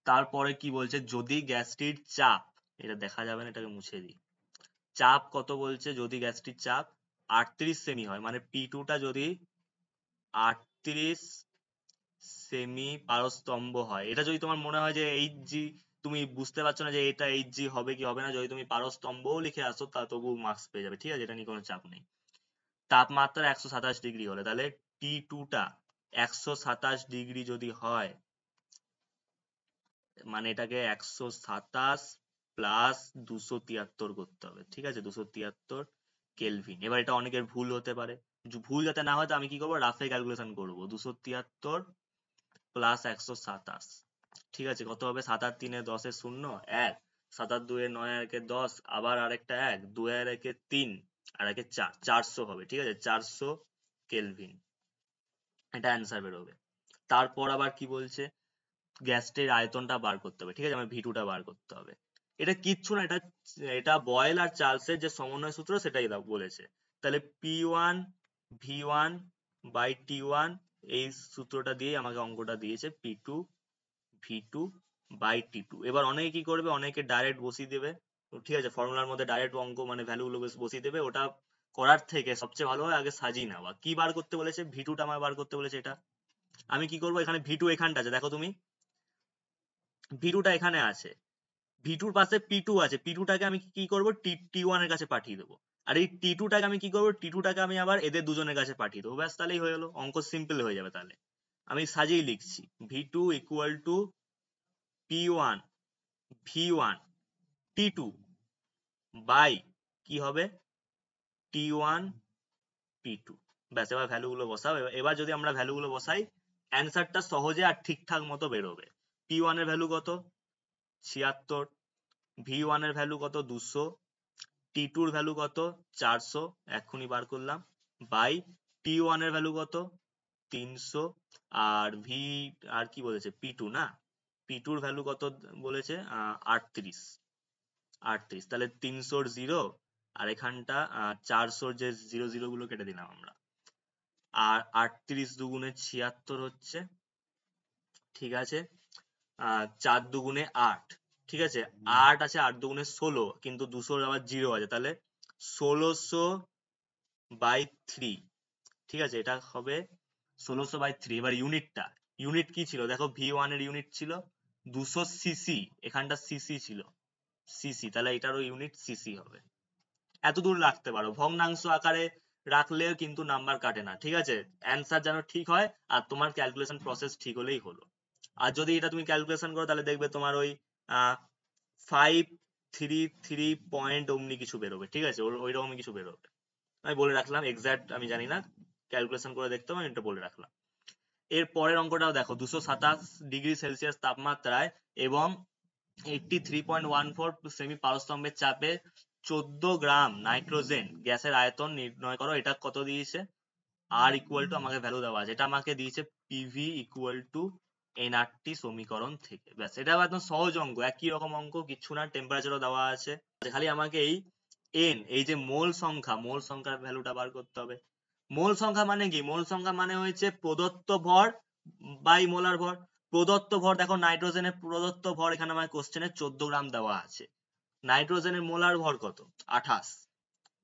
তারপরে কি বলছে? যদি গ্যাসটির চাপ, এটা দেখা যাবে না, এটাকে মুছে দিই। চাপ কত বলছে? যদি গ্যাসটির চাপ 38 সেমি হয়, মানে P2 টা যদি 38 সেমি পারস্তম্ভ হয়, এটা যদি তোমার মনে হয় যে Hg, তুমি বুঝতে পারছো না যে এটা Hg হবে কি হবে না, যদি তুমি পারস্তম্ভও লিখে আসো তা তবু মার্কস পেয়ে যাবে। ঠিক আছে, এটা নিয়ে কোনো চাপ নেই। তাপমাত্রা 127 ডিগ্রি হলে, তাহলে T2 টা 127 ডিগ্রি যদি হয়, মানে এটাকে 127 প্লাস 273 করতে হবে। ঠিক আছে, 273 কেলভিন। এবার এটা অনেকের ভুল হতে পারে, ভুল যাতে না হয় তো আমি কি করবো? রাফে ক্যালকুলেশন করবো। 273 প্লাস 127, ঠিক আছে, কত হবে? 7 আর 3 এ 10 এ 0, 1, 7 আর 2 এ 9 আর 1 এ 10, আবার আরেকটা 1, 2 আর 1 এ 3, আর 1 এ 4, 400 হবে। ঠিক আছে, 400 কেলভিন, এটা অ্যান্সার বেরোবে। তারপর আবার কি বলছে? গ্যাসটির আয়তনটা বার করতে হবে। ঠিক আছে, আমার V2 টা বার করতে হবে। এটা কিচ্ছু না, এটা এটা বয়েল আর চার্লসের যে সমন্বয় সূত্র সেটাই বলেছে। তাহলে P1 V1 বাই T1, এই সূত্রটা দিয়ে আমাকে অঙ্কটা দিয়েছে, P2 V2 বাই T2। এবার অনেকে কি করবে? অনেকে ডাইরেক্ট বসিয়ে দেবে। ঠিক আছে, ফর্মুলার মধ্যে ডাইরেক্ট অঙ্ক মানে ভ্যালু গুলো বসিয়ে দেবে। ওটা করার থেকে সবচেয়ে ভালো হয় আগে সাজিয়ে নেওয়া। কি বার করতে বলেছে? V2 টা আমার বার করতে বলেছে। এটা আমি কি করবো? এখানে V2 এখানটা আছে, দেখো তুমি, V2 টা এখানে আছে, V2 র পাশে P2 আছে, P2 টাকে আমি কি করবো? T1 এর কাছে পাঠিয়ে দেবো। আর এই T2 টাকে আমি কি করবো? T2 টাকে আমি আবার এদের দুজনের কাছে পাঠিয়ে দেবো। ব্যাস, তাহলেই হয়ে গেলো, অঙ্ক সিম্পল হয়ে যাবে। তাহলে আমি সাজিয়ে লিখছি, V2 equal to P1 V1 T2 by কি হবে? T1 P2। ব্যাস, এবার ভ্যালু গুলো বসাও। এবার যদি আমরা ভ্যালু গুলো বসাই, অ্যান্সারটা সহজে আর ঠিকঠাক মতো বেরোবে। P1 এর ভ্যালু কত? 76। V1 এর ভ্যালু কত? 200। T2 এর ভ্যালু কত? 400, এক্ষুনি বার করলাম। বাই T1 এর ভ্যালু কত? 300। আর আর কি বলেছে? P2 না, P2 এর ভ্যালু কত বলেছে? 38। তাহলে 300 জিরো, আর এখানটা 400 যে জিরো জিরো গুলো কেটে দিলাম আমরা। আর 38 দুগুণে 76 হচ্ছে, ঠিক আছে। 4 দুগুণে 8, ঠিক আছে। 8 আছে, 8 দুগুণে 16, কিন্তু 200 আবার জিরো আছে, তাহলে 1600/3। ঠিক আছে, এটা হবে 1600/3। এবার ইউনিটটা, ইউনিট কি ছিল? দেখো, V1 এর ইউনিট ছিল 200 সিসি, এখানটা সিসি ছিল, সিসি, তাহলে এটারও ইউনিট সিসি হবে। এত দূর রাখতে পারো, ভগ্নাংশ আকারে রাখলেও কিন্তু নাম্বার কাটে না। ঠিক আছে, অ্যান্সার যেন ঠিক হয় আর তোমার ক্যালকুলেশন প্রসেস ঠিক হলেই হলো। আর যদি এটা তুমি ক্যালকুলেশন করো তাহলে দেখবে তোমার ওই 533 পয়েন্ট অমনি কিছু বেরোবে। ঠিক আছে, ওই রকমই কিছু বেরোবে। আমি বলে রাখলাম, এক্সাক্ট আমি জানি না, ক্যালকুলেশন করে দেখতে হবে, আমি এটা বলে রাখলাম। এর পরের অঙ্কটাও দেখো, 227 ডিগ্রি সেলসিয়াস তাপমাত্রায় এবং 83.14 সেমি পারস্তম্ভের চাপে 14 গ্রাম নাইট্রোজেন গ্যাসের আয়তন নির্ণয় করো। এটা কত দিয়েছে? আর ইকুয়াল টু, আমাকে ভ্যালু দেওয়া আছে, এটা আমাকে দিয়েছে পিভি ইকুয়াল টু এনআরটি সমীকরণ থেকে। ব্যাস, এটা একদম সহজ অঙ্ক, একই রকম অঙ্ক, কিচ্ছু না। টেম্পারেচারও দেওয়া আছে, খালি আমাকে এই n এই যে মোল সংখ্যার ভ্যালুটা বার করতে হবে। মোল সংখ্যা মানে কি? মোল সংখ্যা মানে হচ্ছে প্রদত্ত ভর বাই মোলার ভর। প্রদত্ত ভর দেখো নাইট্রোজেনের প্রদত্ত ভর এখানে আমার কোশ্চেনে 14 গ্রাম দেওয়া আছে। নাইট্রোজেনের মোলার ভর কত? 28।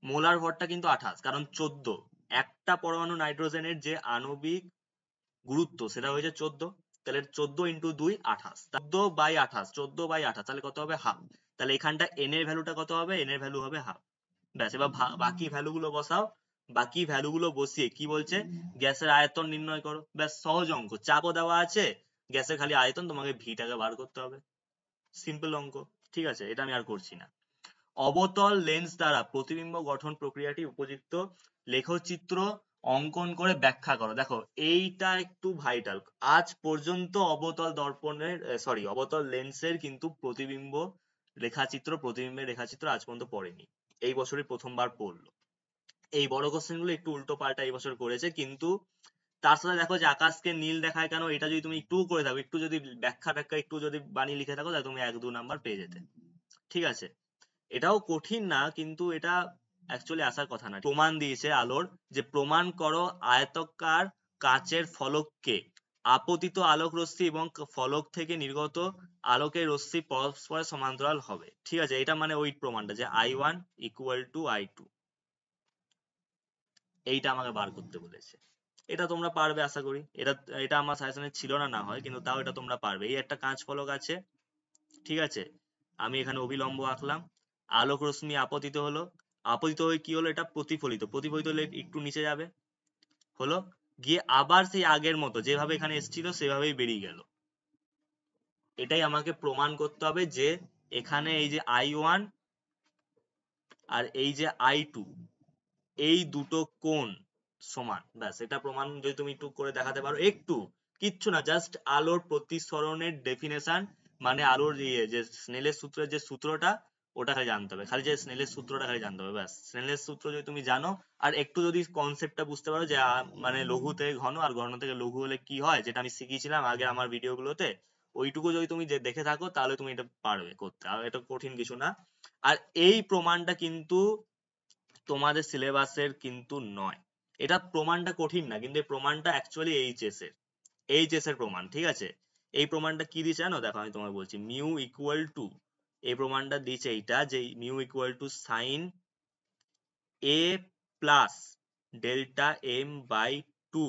মোলার ভরটা কিন্তু 28 কারণ 14 একটা পরমাণু নাইট্রোজেনের যে আণবিক গুরুত্ব সেটা হয়েছে 14। তাহলে 14 ইন্টু 2 28, 14/28 তাহলে কত হবে? হাফ। তাহলে এখানটা n এর ভ্যালুটা কত হবে? n এর ভ্যালু হবে হাফ। ব্যাস, এবার বাকি ভ্যালু গুলো বসাও। বাকি ভ্যালু গুলো বসিয়ে কি বলছে? গ্যাসের আয়তন নির্ণয় করো। ব্যাস, সহজ অঙ্ক। চাপও দেওয়া আছে, গ্যাসের খালি আয়তন, তোমাকে ভিটাকে বার করতে হবে। সিম্পল অঙ্ক। ঠিক আছে, এটা আমি আর করছি না। অবতল লেন্স দ্বারা প্রতিবিম্ব গঠন প্রক্রিয়াটি উপযুক্ত লেখচিত্র অঙ্কন করে ব্যাখ্যা করো। দেখো এইটা একটু ভাইটাল। আজ পর্যন্ত অবতল লেন্সের কিন্তু প্রতিবিম্বের রেখাচিত্র আজ পর্যন্ত পড়েনি। এই বছরই প্রথমবার পড়লো। এই বড় কোশ্চেন গুলো একটু উল্টো পাল্টা এই বছর করেছে, কিন্তু তার সাথে দেখো যে আকাশকে নীল দেখায় কেন, এটা যদি তুমি একটু করে থাকো, একটু যদি ব্যাখ্যা একটু যদি বানিয়ে লিখে থাকো, তাহলে তুমি 1-2 নাম্বার পেয়ে যেতে। ঠিক আছে, এটাও কঠিন না, কিন্তু এটা অ্যাকচুয়ালি আসার কথা না। প্রমাণ দিয়েছে আলোর, যে প্রমাণ করো আয়তাকার কাচের ফলককে আপতিত আলোক রশ্মি এবং ফলক থেকে নির্গত আলোকের রশ্মি পরস্পরের সমান্তরাল হবে। ঠিক আছে, এটা মানে ওই প্রমাণটা যে I1 = I2, এইটা আমাকে বার করতে বলেছে। এটা তোমরা পারবে আশা করি। এটা এটা আমার সাজেশনে ছিল না, না হয়, কিন্তু তাও এটা তোমরা পারবে। এই একটা কাঁচ ফলক আছে, ঠিক আছে, আমি এখানে অবিলম্ব আঁকলাম। আলোক রশ্মি আপতিত হলো, আপতিত হয়ে কি হলো? এটা প্রতিফলিত হলে একটু নিচে যাবে, হলো গিয়ে আবার সেই আগের মতো যেভাবে এখানে এসেছিল সেভাবেই বেরিয়ে গেল। এটাই আমাকে প্রমাণ করতে হবে যে এখানে এই যে I1 আর এই যে I2, এই দুটো কোণ সমান। ব্যাস, এটা প্রমাণ যদি তুমি একটু করে দেখাতে পারো, একটু, কিচ্ছু না, জাস্ট আলোর প্রতিসরণের ডেফিনেশন, মানে আলোর যে স্নেলের সূত্রের যে সূত্রটা, ওটা খালি জানতে হবে। খালি যে স্নেলের সূত্রটা খালি জানতে হবে, ব্যাস। স্নেলের সূত্র যদি তুমি জানো, আর একটু যদি কনসেপ্টটা বুঝতে পারো যে মানে লঘু থেকে ঘন আর ঘন থেকে লঘু হলে কি হয়, যেটা আমি শিখিয়েছিলাম আগে আমার ভিডিওগুলোতে, ওইটুকু যদি তুমি দেখে থাকো, তাহলে তুমি এটা পারবে করতে। আর এটা কঠিন কিছু না। আর এই প্রমাণটা কিন্তু তোমাদের সিলেবাসের কিন্তু নয়। এটা প্রমাণটা কঠিন না, কিন্তু এই প্রমাণটা অ্যাকচুয়ালি এইচএস এর প্রমাণ। ঠিক আছে, এই প্রমাণটা কি দিয়েছে জানো? দেখো আমি তোমাকে বলছি, মিউ ইকুয়াল টু, এই প্রমাণটা দিয়েছে এইটা, যে mu equal to sine A plus delta M by 2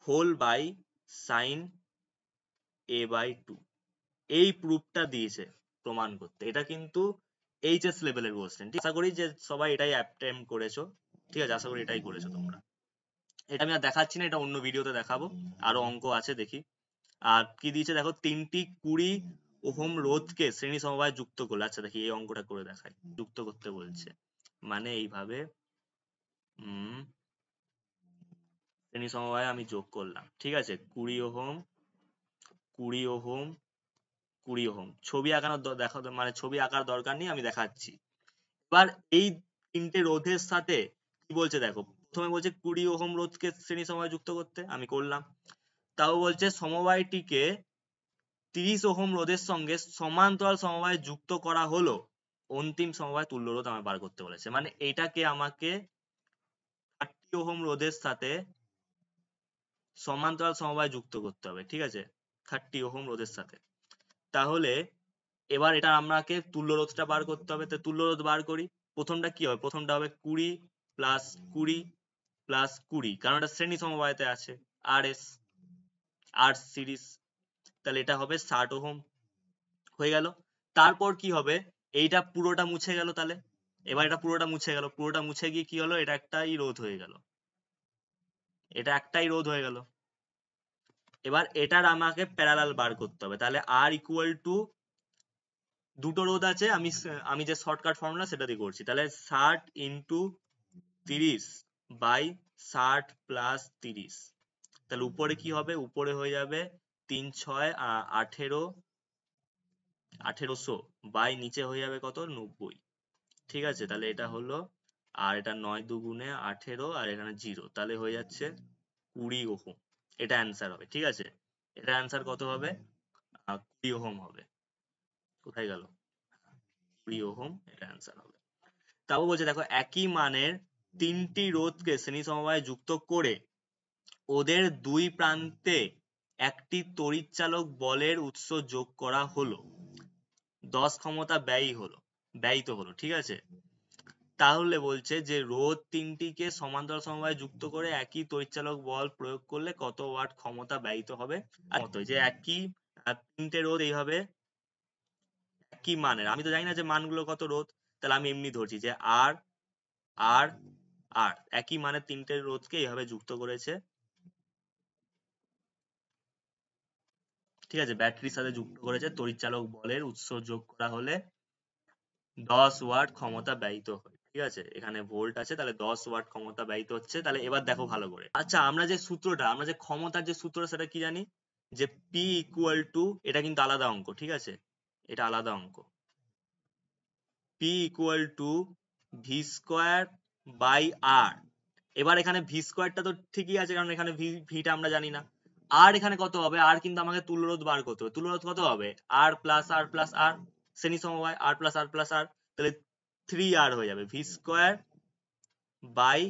whole by sine A by 2। এই প্রুফটা দিয়েছে প্রমাণ করতে। এটা কিন্তু এইচএস লেভেলের কোশ্চেন। আশা করি যে সবাই এটাই অ্যাটেম্প্ট করেছো। ঠিক আছে, আশা করি এটাই করেছো তোমরা। এটা আমি আর দেখাচ্ছি না, এটা অন্য ভিডিওতে দেখাবো। আরো অঙ্ক আছে, দেখি। আর কি দিয়েছে দেখো, 3টি 20 ওহম রোধকে শ্রেণী সমবায়ে যুক্ত করলে। আচ্ছা দেখি এই অঙ্কটা করে দেখাই। যুক্ত করতে বলছে মানে এইভাবে শ্রেণী সমবায়ে আমি যোগ করলাম। ঠিক আছে, 20 ওহম 20 ওহম 20 ওহম। ছবি আঁকানোর মানে ছবি আঁকার দরকার নেই, আমি দেখাচ্ছি। এবার এই 3টে রোধের সাথে কি বলছে দেখো, প্রথমে বলছে 20 ওহম রোধকে শ্রেণী সমবায়ে যুক্ত করতে, আমি করলাম। তাও বলছে সমবায়টিকে 30 ওহম রোধের সঙ্গে সমান্তরাল সমবায়ে যুক্ত করা হলো। অন্তিম সমবায় তুল্য রোধ আমার বার করতে বলেছে, মানে এটাকে আমাকে 30 ওহম রোধের সাথে সমান্তরাল সমবায়ে যুক্ত করতে হবে। ঠিক আছে, 30 ওহম রোধের সাথে। তাহলে এবার এটা আমাকে তুল্য রোধটা বার করতে হবে। তো তুল্য রোধ বার করি। প্রথমটা কি হবে? প্রথমটা হবে 20 প্লাস 20 প্লাস 20, কারণ এটা শ্রেণী সমবায়তে আছে, আর সিরিজ। তাহলে এটা হবে 60 ওহম হয়ে গেল। তারপর কি হবে? এইটা পুরোটা মুছে গেল। তাহলে এবার এটা পুরোটা মুছে গেল, পুরোটা মুছে গিয়ে কি হলো? এটা একটাই রোধ হয়ে গেল, এটা একটাই রোধ হয়ে গেল। এবার এটার আমাকে প্যারালাল বার করতে হবে। তাহলে আর ইকুয়াল টু, দুটো রোধ আছে, আমি যে শর্টকাট ফর্মুলা সেটা দিয়ে করছি। তাহলে 60 ইন্টু 30 বাই 60 প্লাস 30। তাহলে উপরে কি হবে? উপরে হয়ে যাবে 3 6 1800 বাই নিচে হয়ে যাবে কত? 90। ঠিক আছে, তাহলে এটা হলো, আর এটা 9 দুগুণে 18 আর এখানে 0, তাহলে হয়ে যাচ্ছে 20 ওহম। এটা অ্যান্সার হবে। ঠিক আছে, এটা অ্যান্সার কত হবে? 20 ওহম হবে। কোথায় গেল? 20 ওহম, এটা অ্যান্সার হবে। তারপর বলছে দেখো একই মানের 3টি রোধকে শ্রেণী সমবায়ে যুক্ত করে ওদের দুই প্রান্তে একটি তড়িৎচালক বলের উৎস যোগ করা হলো, 10 ক্ষমতা ব্যয়িত হলো, ঠিক আছে। তাহলে বলছে যে রোধ তিনটিকে সমান্তরাল সমবায়ে যুক্ত করে একই তড়িৎচালক বল প্রয়োগ করলে কত ওয়াট ক্ষমতা ব্যয়িত হবে। আর যে একই তিনটে রোধ এইভাবে একই মানের, আমি তো জানি না যে মানগুলো কত রোধ, তাহলে আমি এমনি ধরছি যে আর আর আর একই মানের তিনটে রোধকে এইভাবে যুক্ত করেছে, ঠিক আছে, ব্যাটারির সাথে যুক্ত করেছে, তড়িৎচালক বলের উৎস যোগ করা হলে 10 ওয়াট ক্ষমতা ব্যয়িত হয়, ঠিক আছে। এখানে ভোল্ট আছে, তাহলে 10 ওয়াট ক্ষমতা ব্যয়িত হচ্ছে। তাহলে এবার দেখো ভালো করে, আচ্ছা আমরা যে ক্ষমতার যে সূত্র সেটা কি জানি, যে পি ইকুয়াল টু, এটা কিন্তু আলাদা অঙ্ক, ঠিক আছে, এটা আলাদা অঙ্ক, P equal to V square by R. এবার এখানে ভি স্কোয়ারটা তো ঠিকই আছে, কারণ এখানে ভিটা আমরা জানি না। আর এখানে কত হবে, আর কিন্তু আমাকে তুল্যরোধ বার করতে হবে, তুল্যরোধ কত হবে, আর প্লাস আর প্লাস আর, শ্রেণী সমবায় আর প্লাস আর প্লাস আর, তাহলে 3r হয়ে যাবে, V square by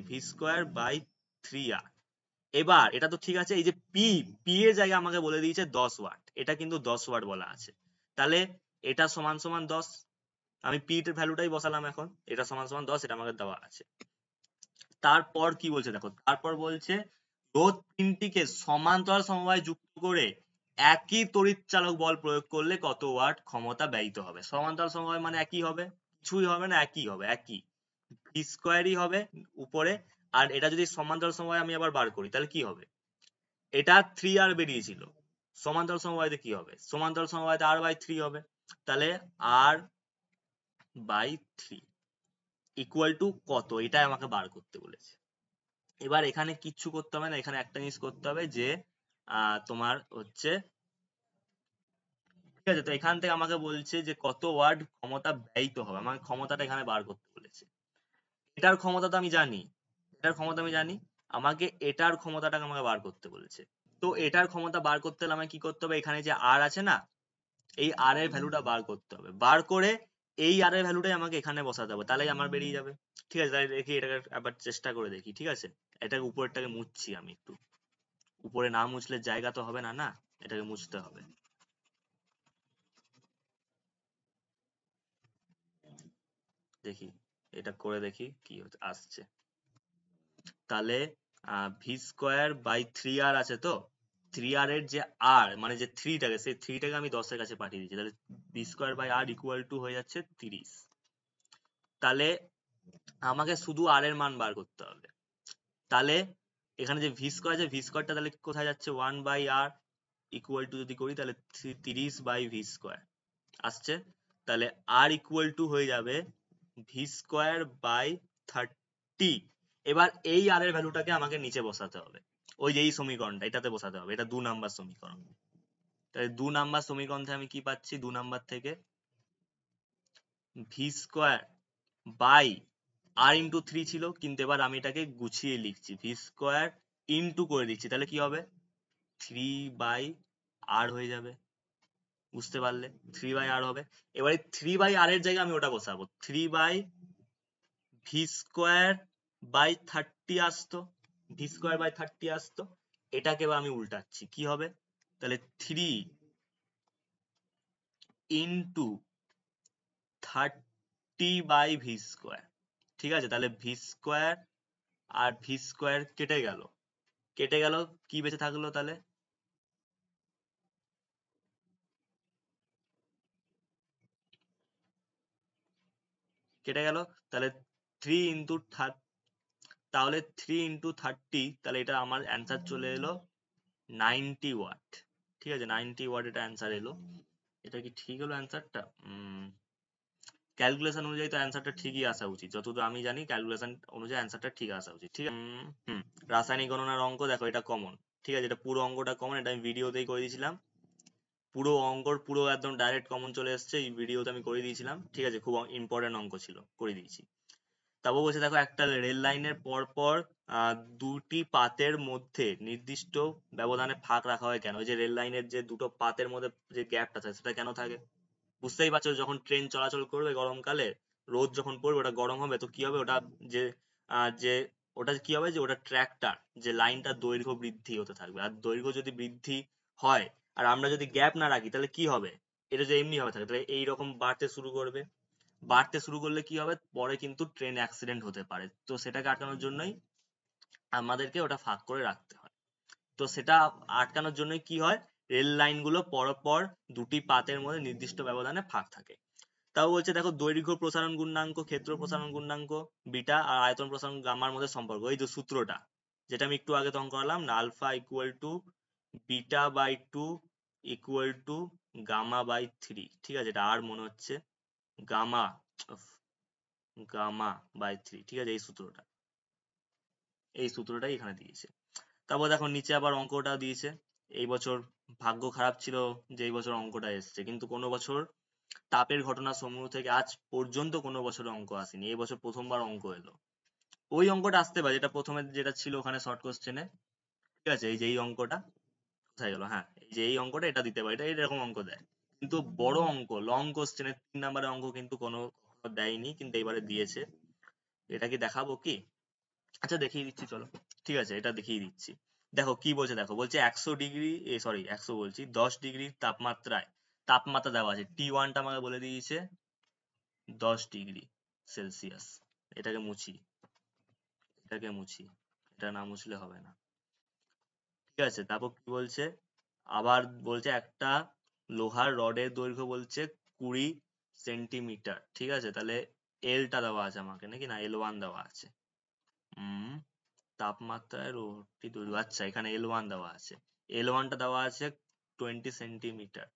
V square by 3r। এবার এটা তো ঠিক আছে, এই যে পি পি এর জায়গায় আমাকে বলে দিয়েছে 10 ওয়াট, এটা কিন্তু 10 ওয়াট বলা আছে, তাহলে এটা সমান সমান 10, আমি পি এর ভ্যালুটাই বসালাম এখন, এটা সমান সমান 10, এটা আমাকে দেওয়া আছে। তারপর কি বলছে দেখো, তারপর বলছে রোধ তিনটিকে সমান্তরাল সমবায়ে যুক্ত করে একই তড়িৎচালক বল প্রয়োগ করলে কত ওয়াট ক্ষমতা ব্যয়িত হবে। সমান্তরাল সমবায় মানে একই হবে, কিছুই হবে না, একই হবে, একই ভি স্কোয়ারই হবে উপরে। আর এটা যদি সমান্তরাল সমবায় আমি আবার বার করি তাহলে কি হবে, এটা 3r বেরিয়েছিল, সমান্তরাল সমবায়তে কি হবে, সমান্তরাল সমবায়তে r বাই 3 হবে, তাহলে r বাই 3 ইকুয়াল টু কত, এটাই আমাকে বার করতে বলেছে। এবার এখানে কিচ্ছু করতে হবে না, এখানে একটা জিনিস করতে হবে যে তোমার হচ্ছে, ঠিক আছে, তো এখান থেকে আমাকে বলছে যে কত ওয়াট ক্ষমতা ব্যয়িত হবে, আমাকে ক্ষমতাটা এখানে বার করতে বলেছে। এটার ক্ষমতা তো আমি জানি, এটার ক্ষমতা আমি জানি, আমাকে এটার ক্ষমতাটাকে আমাকে বার করতে বলেছে। তো এটার ক্ষমতা বার করতে হলে আমাকে কি করতে হবে, এখানে যে আর আছে না, এই আর এর ভ্যালুটা বার করতে হবে, বার করে এই আর এর ভ্যালুটাই আমাকে এখানে বসাতে হবে, তাহলেই আমার বেরিয়ে যাবে। ঠিক আছে, তাহলে দেখি এটাকে আবার চেষ্টা করে দেখি, ঠিক আছে, এটাকে উপরেরটাকে মুছছি আমি একটু, উপরে না মুছলে জায়গা তো হবে না, না, এটাকে মুছতে হবে। দেখি এটা করে দেখি কি আসছে, তাহলে ভি স্কোয়ার বাই 3r আছে, তো 3r এর যে আর মানে যে থ্রিটাকে, সেই থ্রিটাকে আমি 10 এর কাছে পাঠিয়ে দিচ্ছি, তাহলে V square by R equal to হয়ে যাচ্ছে 30। তাহলে আমাকে শুধু আর এর মান বার করতে হবে, তাহলে এখানে যে ভি স্কোয়ার আছে, ভি স্কোয়ারটা তাহলে কোথায় যাচ্ছে, 1 বাই আর ইকুয়াল টু যদি করি তাহলে 30 বাই ভি স্কোয়ার আসছে, তাহলে আর ইকুয়াল টু হয়ে যাবে ভি স্কোয়ার বাই 30। এবার এই আর এর ভ্যালুটাকে আমাকে নিচে বসাতে হবে, ওই যে এই সমীকরণটা এটাতে বসাতে হবে, এটা 2 নাম্বার সমীকরণ। তাহলে 2 নাম্বার সমীকরণ থেকে আমি কি পাচ্ছি, 2 নাম্বার থেকে V square by R into 3 ছিল, কিন্তু এবার আমি এটাকে গুছিয়ে লিখছি, ভি স্কোয়ার ইন্টু করে দিচ্ছি, তাহলে কি হবে 3 বাই আর হয়ে যাবে, বুঝতে পারলে, 3 বাই আর হবে। এবারে 3 বাই আর এর জায়গায় আমি ওটা বসাবো, 3 বাই ভি স্কোয়ার বাই 30 আসতো, ভি স্কোয়ার বাই 30 আসতো, এটাকে এবার আমি উল্টাচ্ছি, কি হবে, তাহলে 3 ইন্টু 30 বাই ভি স্কোয়ার, ঠিক আছে, তাহলে ভি স্কোয়ার আর ভি স্কোয়ার কেটে গেল, কেটে গেল, কি বেঁচে থাকলো তাহলে, কেটে গেল, তাহলে 3 ইন্টু, তাহলে 3 ইন্টু 30, তাহলে এটা আমার অ্যান্সার চলে এলো 90 ওয়াট, ঠিক আছে, 90 ওয়াট এটা অ্যান্সার এলো। এটা কি ঠিক হলো অ্যান্সারটা, ক্যালকুলেশন অনুযায়ী তো অ্যান্সারটা ঠিকই আসা উচিত, যতদূর আমি জানি ক্যালকুলেশন অনুযায়ী অ্যান্সারটা ঠিক আসা উচিত, ঠিক আছে। রাসায়নিক গণনার অঙ্ক দেখো, এটা কমন, ঠিক আছে, এটা পুরো অঙ্কটা কমন, এটা আমি ভিডিওতেই করে দিয়েছিলাম, পুরো অঙ্কর পুরো একদম ডাইরেক্ট কমন চলে এসছে, এই ভিডিওতে আমি করে দিয়েছিলাম, ঠিক আছে, খুব ইম্পর্টেন্ট অঙ্ক ছিল, করে দিয়েছি। তারপর বলছে দেখো একটা রেল লাইনের পর পর দুটি পাতের মধ্যে নির্দিষ্ট ব্যবধানে ফাঁক রাখা হয় কেন, ওই যে রেল লাইনের যে দুটো পাতের মধ্যে যে গ্যাপটা থাকে সেটা কেন থাকে, বুঝতেই পারছো যখন ট্রেন চলাচল করবে গরমকালে, রোদ যখন পড়বে ওটা গরম হবে, তো কি হবে ওটা যে যে ওটা কি হবে যে ওটা ট্র্যাকটার যে লাইনটা দৈর্ঘ্য বৃদ্ধি হতে থাকবে, আর দৈর্ঘ্য যদি বৃদ্ধি হয় আর আমরা যদি গ্যাপ না রাখি তাহলে কি হবে, এটা যে এমনি ভাবে থাকে তাহলে এইরকম বাড়তে শুরু করবে। বাড়তে শুরু করলে কি হবে, পরে কিন্তু ট্রেন অ্যাক্সিডেন্ট হতে পারে, তো সেটাকে আটকানোর জন্যই আমাদেরকে ওটা ফাঁক করে রাখতে হয়। তো সেটা আটকানোর জন্য কি হয়, রেল লাইন গুলো পরপর দুটি পাতের মধ্যে নির্দিষ্ট ব্যবধানে ফাঁক থাকে। তাও বলছে দেখো দৈর্ঘ্য প্রসারণ গুণাঙ্ক, ক্ষেত্র প্রসারণ গুণাঙ্ক বিটা আর আয়তন প্রসারণ গামার মধ্যে সম্পর্ক, এই যে সূত্রটা যেটা আমি একটু আগে তখন করালাম না, alpha equal to beta by two equal to gamma by three, ঠিক আছে, এটা আর মনে হচ্ছে গামা, গামা বাই থ্রি, ঠিক আছে, এই সূত্রটাই এখানে দিয়েছে। তারপর দেখো নিচে আবার অঙ্কটা দিয়েছে। এই বছর ভাগ্য খারাপ ছিল যে এই বছর অঙ্কটা এসছে, কিন্তু কোনো বছর তাপের ঘটনা সমূহ থেকে আজ পর্যন্ত কোনো বছরে অঙ্ক আসেনি, এই বছর প্রথমবার অঙ্ক এলো। ওই অঙ্কটা আসতে পারে যেটা প্রথমে যেটা ছিল ওখানে শর্ট কোশ্চেনে, ঠিক আছে, এই যে এই অঙ্কটা কোথায় গেল, হ্যাঁ এই যে এই অঙ্কটা এটা দিতে পারে, এটা এরকম অঙ্ক দেয়। কিন্তু বড় অঙ্ক লং কোশ্চেনে 3 নাম্বারের অঙ্ক কিন্তু কোনো কখনো দেয়নি, কিন্তু এবারে দিয়েছে। এটা কি দেখাবো কি? আচ্ছা দেখিয়ে দিচ্ছি চলো, ঠিক আছে এটা দেখিয়ে দিচ্ছি। দেখো কি বলছে, দেখো বলছে 100 ডিগ্রি, সরি 100 বলছি 10 ডিগ্রি তাপমাত্রায়, তাপমাত্রা দেওয়া আছে T1টা আমাকে বলে দিয়েছে 10 ডিগ্রি সেলসিয়াস। এটাকে মুছি, এটাকে মুছি, এটা না মুছলে হবে না, ঠিক আছে। তারপর কি বলছে, আবার বলছে একটা লোহার রডের দৈর্ঘ্য বলছে 20 সেন্টিমিটার, ঠিক আছে, তাহলে এলটা দেওয়া আছে আমাকে নাকি, না L1 দেওয়া আছে। হুম, তাপমাত্রায় রোধটি দৈর্ঘ্য, আচ্ছা এখানে L1 দেওয়া আছে, L1টা দেওয়া আছে 20 সেন্টিমিটার,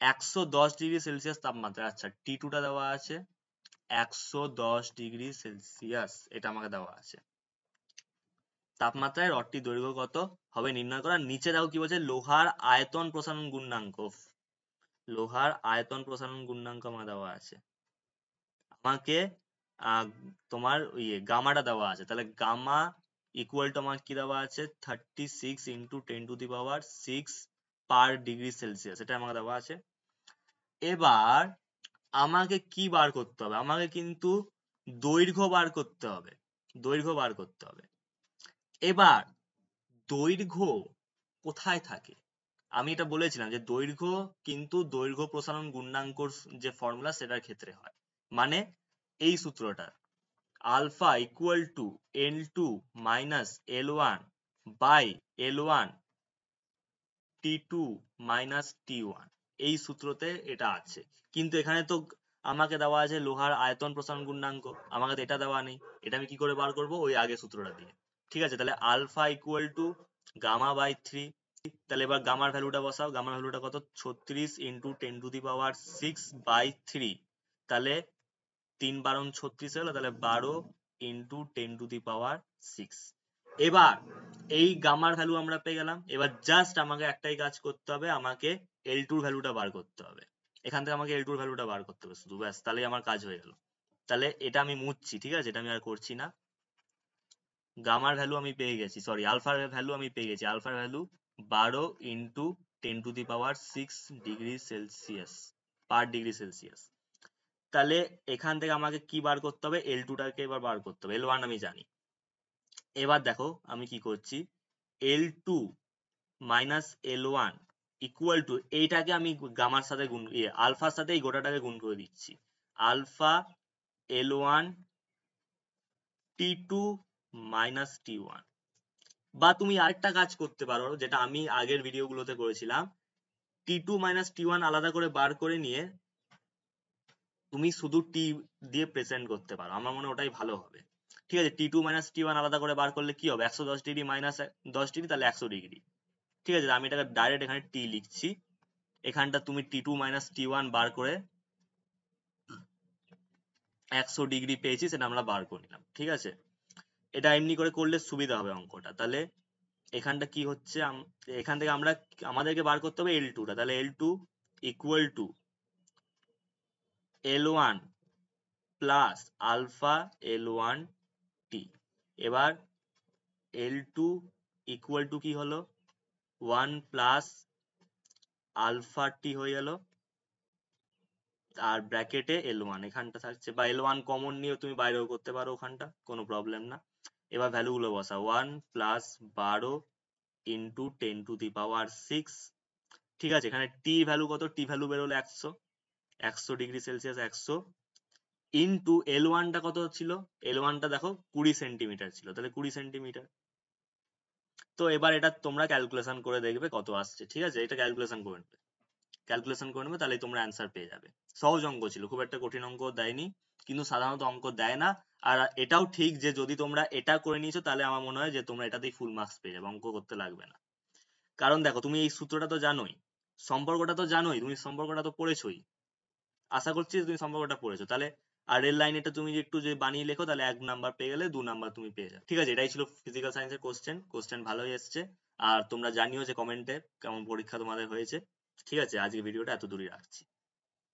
110 ডিগ্রি সেলসিয়াস তাপমাত্রা, আচ্ছা T2টা দেওয়া আছে 110 ডিগ্রি সেলসিয়াস, এটা আমাকে দেওয়া আছে। তাপমাত্রায় রডটির দৈর্ঘ্য কত হবে নির্ণয় করা। নিচে দেখো কি বলছে, লোহার আয়তন প্রসারণ গুণাঙ্ক, লোহার আয়তন প্রসারণ গুণাঙ্ক আমাকে দেওয়া আছে, আমাকে আহ, তোমার গামাটা দেওয়া আছে, তাহলে গামা ইকুয়াল টু আমার কি দেওয়া আছে 36 × 10⁶ পার ডিগ্রি সেলসিয়াস, এটা আমাকে দেওয়া আছে। এবার আমাকে কি বার করতে হবে, আমাকে কিন্তু দৈর্ঘ্য বার করতে হবে, দৈর্ঘ্য বার করতে হবে। এবার দৈর্ঘ্য কোথায় থাকে, আমি এটা বলেছিলাম যে দৈর্ঘ্য কিন্তু দৈর্ঘ্য প্রসারণ গুণাঙ্কর যে ফর্মুলা সেটার ক্ষেত্রে হয়, মানে এই সূত্রটা alpha equal to L2 minus L1 by L1 T2 minus T1, এই সূত্রতে এটা আছে। কিন্তু এখানে তো আমাকে দেওয়া আছে লোহার আয়তন প্রসারণ গুণাঙ্ক, আমাকে তো এটা দেওয়া নেই, এটা আমি কি করে বার করব, ওই আগে সূত্রটা দিয়ে, ঠিক আছে। তাহলে alpha equal to gamma by three, তাহলে এবার গামার ভ্যালুটা বসাও, গামার ভ্যালুটা কত 36 × 10⁻6/3, তাহলে 3 × 12 = 36 হলো, তাহলে 12 × 10⁻6। এবার এই গামার ভ্যালু আমরা পেয়ে গেলাম, এবার জাস্ট আমাকে একটাই কাজ করতে হবে, আমাকে L2 এর ভ্যালুটা বার করতে হবে, এখান থেকে আমাকে L2 এর ভ্যালুটা বার করতে হবে শুধু, ব্যাস তাহলেই আমার কাজ হয়ে গেল। তাহলে এটা আমি মুছছি, ঠিক আছে, এটা আমি আর করছি না। গামার ভ্যালু আমি পেয়ে গেছি, সরি আলফার ভ্যালু আমি পেয়ে গেছি, আলফার ভ্যালু 12 × 10⁶ ডিগ্রি সেলসিয়াস পার ডিগ্রি সেলসিয়াস। তাহলে এখান থেকে আমাকে কি বার করতে হবে, L2টাকে এবার বার করতে হবে, L1 আমি জানি। এবার দেখো আমি কি করছি, L2 minus L1 equal to, এইটাকে আমি গামার সাথে গুণ, আলফার সাথে এই গোটাটাকে গুণ করে দিচ্ছি, alpha L1 T2 minus T1। বা তুমি আরেকটা কাজ করতে পারো যেটা আমি আগের ভিডিওগুলোতে করেছিলাম, T2 মাইনাস T1 আলাদা করে বার করে নিয়ে তুমি শুধু T দিয়ে প্রেজেন্ট করতে পারো, আমার মনে হয় ওটাই ভালো হবে, ঠিক আছে। T2 মাইনাস T1 আলাদা করে বার করলে কি হবে, 110 ডিগ্রি মাইনাস 10 ডিগ্রি, তাহলে 100 ডিগ্রি, ঠিক আছে। আমি এটাকে ডাইরেক্ট এখানে T লিখছি, এখানটা তুমি T2 মাইনাস T1 বার করে 100 ডিগ্রি পেয়েছি, সেটা আমরা বার করে নিলাম, ঠিক আছে। এটা এমনি করে করলে সুবিধা হবে অঙ্কটা। তাহলে এখানটা কি হচ্ছে, এখান থেকে আমরা আমাদেরকে বার করতে হবে L2টা, তাহলে L2 equal to L1 plus alpha L1 T। এবার L2 ইকুয়াল টু কি হলো 1 প্লাস আলফা T হয়ে গেল, আর ব্র্যাকেটে L1 এখানটা থাকছে, বা L1 কমন নিয়ে তুমি বাইরেও করতে পারো ওখানটা, কোনো প্রবলেম না। এবার ভ্যালু গুলো বসা, 1 প্লাস 12 ইন্টু 10⁶, ঠিক আছে। এখানে টি ভ্যালু কত, টি ভ্যালু বেরোলো 100, 100°C 100, ইন্টু L1 টা কত ছিল, L1 টা দেখো 20 সেন্টিমিটার ছিল, তাহলে 20 সেন্টিমিটার। তো এবার এটা তোমরা ক্যালকুলেশন করে দেখবে কত আসছে, ঠিক আছে, এটা ক্যালকুলেশন করে নেবে, তাহলে তোমরা অ্যান্সার পেয়ে যাবে। সহজ অঙ্ক ছিল, খুব একটা কঠিন অঙ্ক দেয়নি, কিন্তু সাধারণত অঙ্ক দেয় না। আর এটাও ঠিক যে যদি তোমরা এটা করে নিয়েছো তাহলে আমার মনে হয় যে তোমরা এটাতেই ফুল মার্কস পেয়ে যাবে, অঙ্ক করতে লাগবে না। কারণ দেখো তুমি এই সূত্রটা তো জানোই, সম্পর্কটা তো জানোই, তুমি সম্পর্কটা তো পড়েছোই, আশা করছি যে তুমি সম্পর্কটা পড়েছো। তাহলে আর রেল লাইন এটা তুমি একটু যে বানিয়ে লেখো, তাহলে 1 নাম্বার পেয়ে গেলে 2 নাম্বার তুমি পেয়ে যাবে। ঠিক আছে, এটাই ছিল ফিজিক্যাল সায়েন্সের কোশ্চেন ভালোই এসছে। আর তোমরা জানিও যে কমেন্টে কেমন পরীক্ষা তোমাদের হয়েছে। ঠিক আছে, আজকে ভিডিওটা এত দূরই রাখছি।